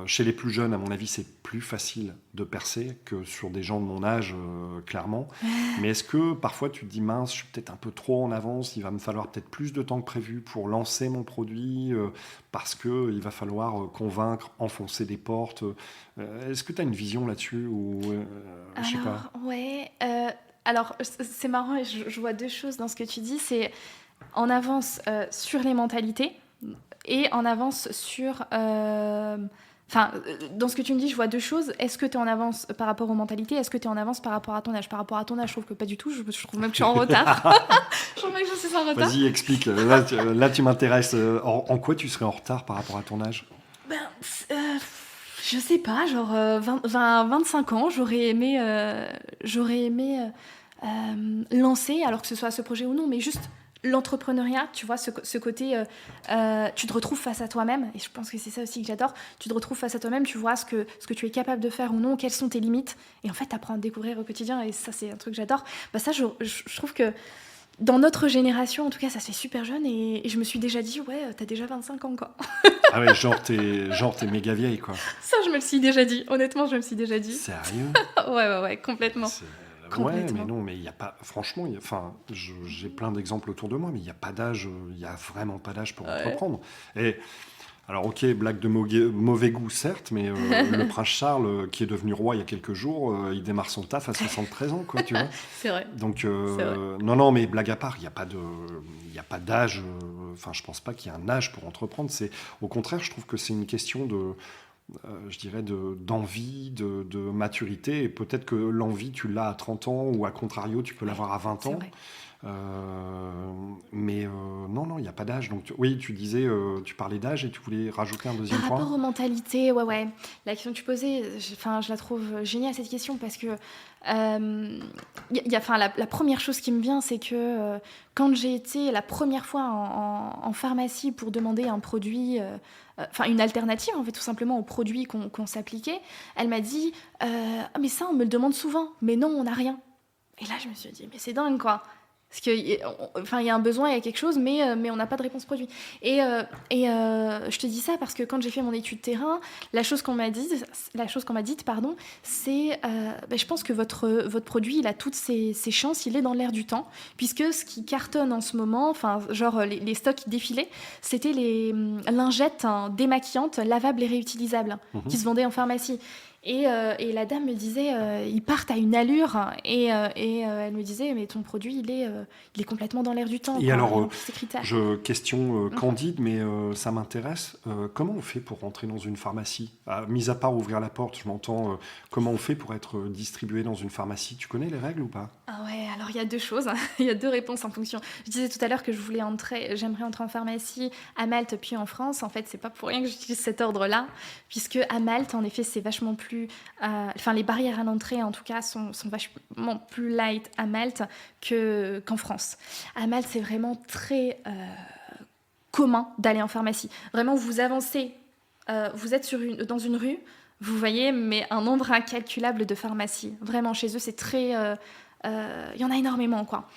chez les plus jeunes, à mon avis, c'est plus facile de percer que sur des gens de mon âge, clairement, mais est-ce que parfois tu te dis, mince, je suis peut-être un peu trop en avance, il va me falloir peut-être plus de temps que prévu pour lancer mon produit, parce qu'il va falloir convaincre, enfoncer des portes. Est-ce que tu as une vision là-dessus ou je sais pas. Ouais. Alors, c'est marrant, et je vois deux choses dans ce que tu dis. C'est en avance sur les mentalités et en avance sur... Enfin, dans ce que tu me dis, je vois deux choses. Est-ce que tu es en avance par rapport aux mentalités? Est-ce que tu es en avance par rapport à ton âge? Par rapport à ton âge, je trouve que pas du tout. Je trouve même que je suis en retard. Je trouve même que je suis en retard. Vas-y, explique. Là, tu m'intéresses. En quoi tu serais en retard par rapport à ton âge? Je sais pas, genre 25 ans, j'aurais aimé lancer, alors que ce soit ce projet ou non, mais juste l'entrepreneuriat, tu vois, ce côté, tu te retrouves face à toi-même, et je pense que c'est ça aussi que j'adore, tu te retrouves face à toi-même, tu vois ce que tu es capable de faire ou non, quelles sont tes limites, et en fait, tu apprends à te découvrir au quotidien, et ça, c'est un truc que j'adore. Bah ça, je trouve que dans notre génération, en tout cas, ça se fait super jeune, et je me suis déjà dit, ouais, t'as déjà 25 ans, quoi. Ah ouais, genre t'es méga vieille, quoi. Ça, je me le suis déjà dit. Honnêtement, je me le suis déjà dit. Sérieux? Ouais, complètement. Ouais, mais non, mais il n'y a pas... Franchement, j'ai plein d'exemples autour de moi, mais il n'y a pas d'âge, il n'y a vraiment pas d'âge pour entreprendre. Et... Alors ok, blague de mauvais goût certes, mais le prince Charles, qui est devenu roi il y a quelques jours, il démarre son taf à 73 ans, quoi, tu vois. C'est vrai. Donc non, mais blague à part, il n'y a pas d'âge. Enfin, je pense pas qu'il y ait un âge pour entreprendre. Au contraire, je trouve que c'est une question je dirais d'envie, de maturité. Et peut-être que l'envie, tu l'as à 30 ans, ou à contrario, tu peux l'avoir à 20 ans. Vrai. Mais Non, il n'y a pas d'âge. Donc, oui, tu disais, tu parlais d'âge et tu voulais rajouter un deuxième Par point. rapport aux mentalités, ouais. La question que tu posais, je la trouve géniale cette question parce que la première chose qui me vient, c'est que quand j'ai été la première fois en pharmacie pour demander un produit, une alternative en fait tout simplement au produit qu'on s'appliquait, elle m'a dit ah, mais ça on me le demande souvent, mais non on n'a rien. Et là je me suis dit mais c'est dingue quoi. Parce qu'il y a un besoin, il y a quelque chose, mais on n'a pas de réponse produit. Je te dis ça parce que quand j'ai fait mon étude terrain, la chose qu'on m'a dite, c'est je pense que votre produit, il a toutes ses chances, il est dans l'air du temps, puisque ce qui cartonne en ce moment, les stocks qui défilaient, c'était les lingettes démaquillantes, lavables et réutilisables, qui se vendaient en pharmacie. Et la dame me disait, ils partent à une allure, et elle me disait, mais ton produit, il est complètement dans l'air du temps. Et quoi, alors, ces critères. question candide, mais ça m'intéresse. Comment on fait pour rentrer dans une pharmacie? Mis à part ouvrir la porte, je m'entends. Comment on fait pour être distribué dans une pharmacie? Tu connais les règles ou pas? Ah ouais, alors il y a deux choses, il y a deux réponses en fonction. Je disais tout à l'heure que j'aimerais entrer en pharmacie à Malte puis en France. En fait, c'est pas pour rien que j'utilise cet ordre-là, puisque à Malte, en effet, c'est vachement plus... les barrières à l'entrée, en tout cas, sont vachement plus light à Malte qu'en France. À Malte, c'est vraiment très commun d'aller en pharmacie. Vraiment, vous avancez, vous êtes dans une rue, vous voyez, mais un nombre incalculable de pharmacies. Vraiment, chez eux, c'est très... y en a énormément, quoi.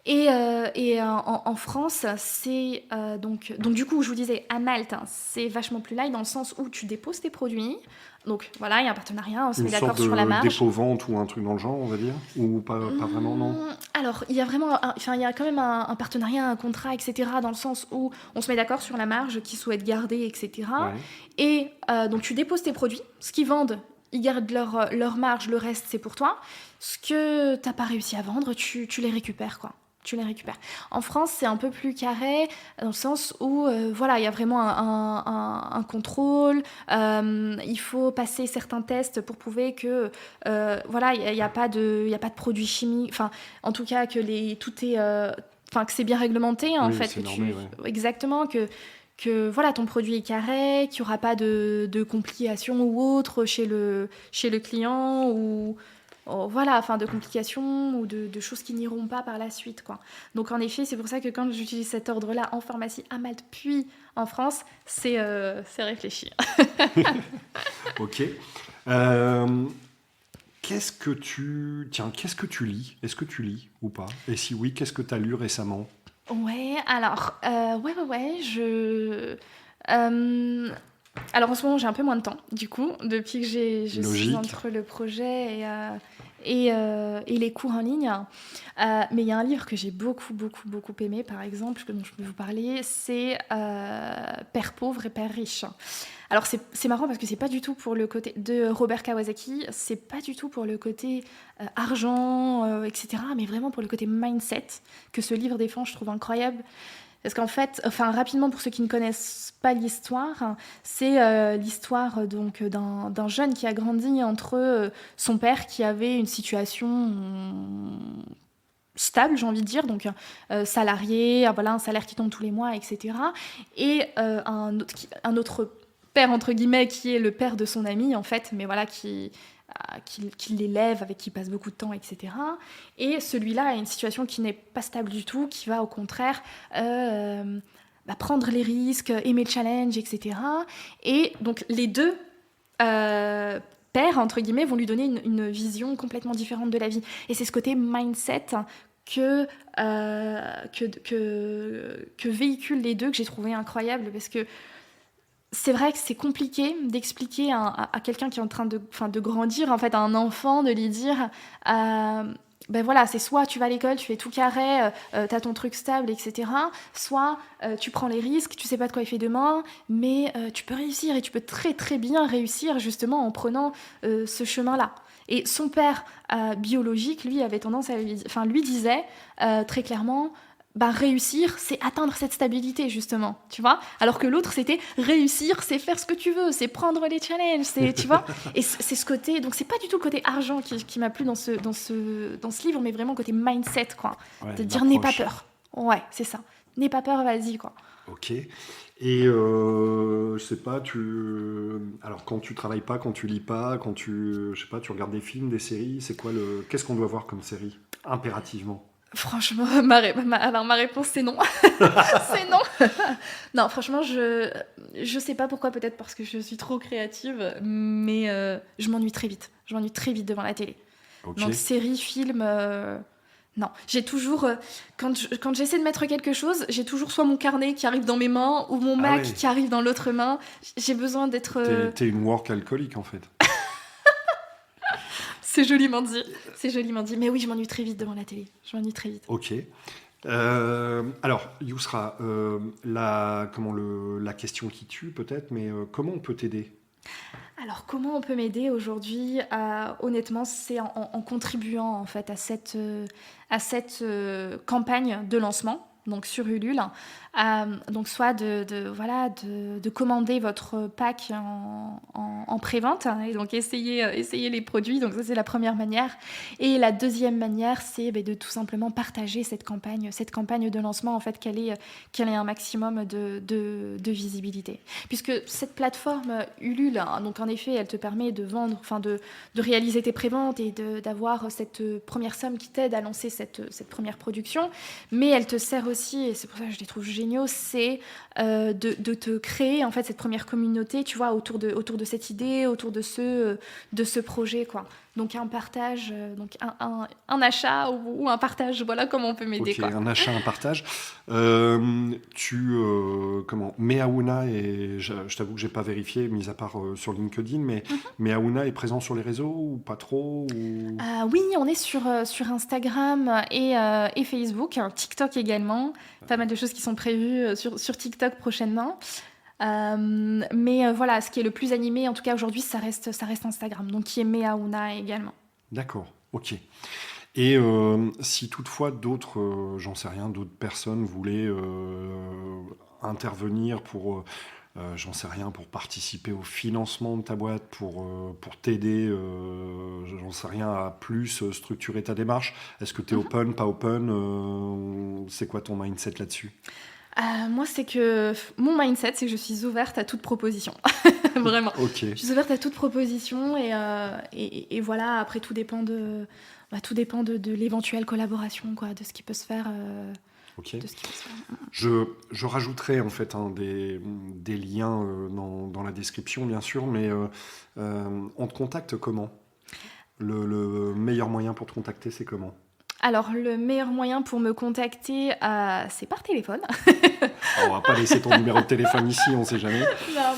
Et en France, c'est... donc du coup, je vous disais, à Malte, c'est vachement plus light dans le sens où tu déposes tes produits. Donc voilà, il y a un partenariat, on se met d'accord sur la marge. Une sorte de dépôt-vente ou un truc dans le genre, on va dire? Ou pas vraiment, non? Alors, il y a quand même un partenariat, un contrat, etc., dans le sens où on se met d'accord sur la marge qu'ils souhaitent garder, etc. Ouais. Et donc, tu déposes tes produits. Ce qu'ils vendent, ils gardent leur marge, le reste, c'est pour toi. Ce que tu n'as pas réussi à vendre, tu les récupères, quoi. Tu les récupères. En France, c'est un peu plus carré, dans le sens où, il y a vraiment un contrôle. Il faut passer certains tests pour prouver que, il n'y a pas de produits chimiques. Enfin, en tout cas, que que c'est bien réglementé, en fait. C'est normé, ouais. Exactement, que ton produit est carré, qu'il n'y aura pas de complications ou autres chez le client ou... de complications ou de choses qui n'iront pas par la suite, quoi. Donc en effet, c'est pour ça que quand j'utilise cet ordre-là en pharmacie à Malte puis en France, c'est réfléchi. Ok. Qu'est-ce que tu lis? Est-ce que tu lis ou pas? Et si oui, qu'est-ce que tu as lu récemment? Ouais, alors, alors en ce moment, j'ai un peu moins de temps, du coup, depuis que je suis entre le projet et les cours en ligne. Mais il y a un livre que j'ai beaucoup aimé, par exemple, dont je peux vous parler, c'est Père pauvre et Père riche. Alors c'est marrant parce que c'est pas du tout pour le côté de Robert Kawasaki, c'est pas du tout pour le côté argent, etc., mais vraiment pour le côté mindset que ce livre défend, je trouve incroyable. Parce qu'en fait, rapidement, pour ceux qui ne connaissent pas l'histoire, c'est l'histoire donc d'un jeune qui a grandi entre son père qui avait une situation stable, j'ai envie de dire, donc salarié, un salaire qui tombe tous les mois, etc. Et un autre père, entre guillemets, qui est le père de son ami, en fait, mais voilà, qui l'élève, avec qui il passe beaucoup de temps, etc. Et celui-là a une situation qui n'est pas stable du tout, qui va au contraire prendre les risques, aimer le challenge, etc. Et donc les deux pères, entre guillemets, vont lui donner une vision complètement différente de la vie. Et c'est ce côté mindset que véhiculent les deux que j'ai trouvé incroyable, parce que c'est vrai que c'est compliqué d'expliquer à quelqu'un qui est en train de grandir, en fait, à un enfant, de lui dire c'est soit tu vas à l'école, tu fais tout carré, t'as ton truc stable, etc. Soit tu prends les risques, tu sais pas de quoi il fait demain, mais tu peux réussir, et tu peux très très bien réussir justement en prenant ce chemin-là. Et son père biologique, lui, avait tendance lui disait très clairement... réussir, c'est atteindre cette stabilité, justement, tu vois. Alors que l'autre, c'était réussir, c'est faire ce que tu veux, c'est prendre les challenges, tu vois. Et c'est ce côté, donc c'est pas du tout le côté argent qui m'a plu dans ce livre, mais vraiment le côté mindset, quoi. Ouais, de dire n'aie pas peur. Ouais, c'est ça. n'aie pas peur, vas-y, quoi. Ok. Et je sais pas, alors quand tu travailles pas, quand tu lis pas, quand je sais pas, tu regardes des films, des séries, qu'est-ce qu'on doit voir comme série, impérativement? Franchement, alors ma réponse c'est non. C'est non. Non, franchement, je sais pas pourquoi, peut-être parce que je suis trop créative, mais je m'ennuie très vite. Je m'ennuie très vite devant la télé. Ok. Donc séries, films, non. J'ai toujours, quand j'essaie de mettre quelque chose, j'ai toujours soit mon carnet qui arrive dans mes mains ou mon Mac ouais. qui arrive dans l'autre main. J'ai besoin d'être... T'es une work alcoolique en fait. C'est joliment dit. C'est joliment dit. Mais oui, je m'ennuie très vite devant la télé. Je m'ennuie très vite. Ok. Alors, Yousra, la question qui tue peut-être, mais comment on peut t'aider? Alors, comment on peut m'aider aujourd'hui? Honnêtement, c'est en contribuant en fait à cette campagne de lancement, donc sur Ulule. Donc, soit de commander votre pack en pré-vente, hein, et donc essayer les produits. Donc, ça, c'est la première manière. Et la deuxième manière, c'est de tout simplement partager cette campagne de lancement, en fait, qu'elle ait un maximum de visibilité. Puisque cette plateforme Ulule, hein, donc en effet, elle te permet de vendre, enfin de réaliser tes préventes et d'avoir cette première somme qui t'aide à lancer cette première production. Mais elle te sert aussi, et c'est pour ça que je les trouve géniaux, c'est de te créer en fait cette première communauté, tu vois, autour de cette idée, autour de ce projet, quoi. Donc un partage, donc un achat ou un partage, voilà comment on peut m'aider. Ok, quoi. un achat, un partage. Meaouna, et je t'avoue que j'ai pas vérifié, mis à part sur LinkedIn, mais Meaouna est présent sur les réseaux ou pas trop ou... Oui, on est sur Instagram et Facebook, TikTok également. Pas mal de choses qui sont prévues sur TikTok prochainement. Mais voilà, ce qui est le plus animé, en tout cas aujourd'hui, ça reste Instagram, donc qui est Meaouna également. D'accord, ok. Et si toutefois d'autres, d'autres personnes voulaient intervenir pour, pour participer au financement de ta boîte, pour t'aider, à plus structurer ta démarche, est-ce que tu es open, pas open, c'est quoi ton mindset là-dessus? Moi, c'est que mon mindset, c'est que je suis ouverte à toute proposition. Vraiment. Ok. Je suis ouverte à toute proposition et voilà, après tout dépend de l'éventuelle collaboration, quoi, de ce qui peut se faire. Ok. Je rajouterai en fait des liens dans la description, bien sûr, mais on te contacte comment? Le meilleur moyen pour te contacter, c'est comment? Alors, le meilleur moyen pour me contacter, c'est par téléphone. On va pas laisser ton numéro de téléphone ici, on sait jamais. Non,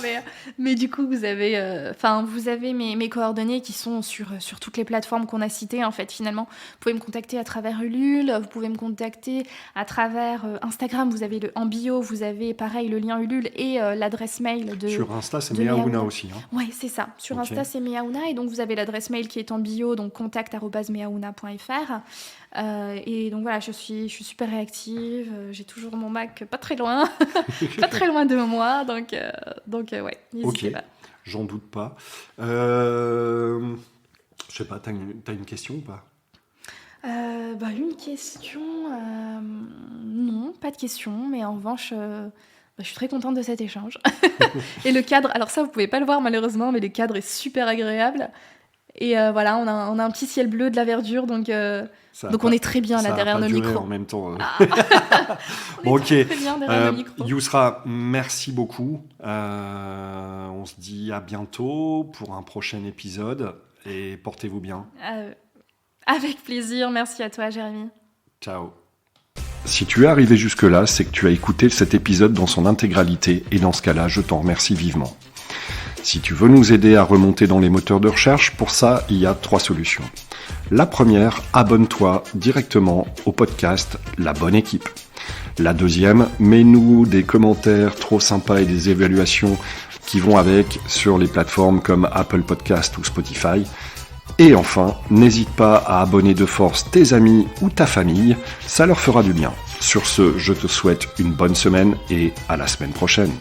mais du coup, vous avez mes coordonnées qui sont sur toutes les plateformes qu'on a citées, en fait, finalement. Vous pouvez me contacter à travers Ulule, vous pouvez me contacter à travers Instagram, vous avez en bio, vous avez pareil le lien Ulule et l'adresse mail de... Sur Insta, c'est Meaouna aussi. Hein. Oui, c'est ça. Sur Insta, c'est Meaouna, et donc vous avez l'adresse mail qui est en bio, donc contact@meaouna.fr. Et donc voilà, je suis super réactive, j'ai toujours mon Mac pas très loin, pas très loin de moi, donc ouais, n'hésitez pas. J'en doute pas. Je sais pas, t'as une question ou pas? Une question, non, pas de question, mais en revanche, je suis très contente de cet échange. Et le cadre, alors ça vous pouvez pas le voir malheureusement, mais le cadre est super agréable. Et voilà, on a un petit ciel bleu, de la verdure, donc on est très bien là derrière nos micros. En même temps. On est très bien derrière nos micros. Yousra, merci beaucoup. On se dit à bientôt pour un prochain épisode et portez-vous bien. Avec plaisir, merci à toi Jérémy. Ciao. Si tu es arrivé jusque-là, c'est que tu as écouté cet épisode dans son intégralité et dans ce cas-là, je t'en remercie vivement. Si tu veux nous aider à remonter dans les moteurs de recherche, pour ça, il y a 3 solutions. La première, abonne-toi directement au podcast La Bonne Équipe. La deuxième, mets-nous des commentaires trop sympas et des évaluations qui vont avec sur les plateformes comme Apple Podcast ou Spotify. Et enfin, n'hésite pas à abonner de force tes amis ou ta famille, ça leur fera du bien. Sur ce, je te souhaite une bonne semaine et à la semaine prochaine.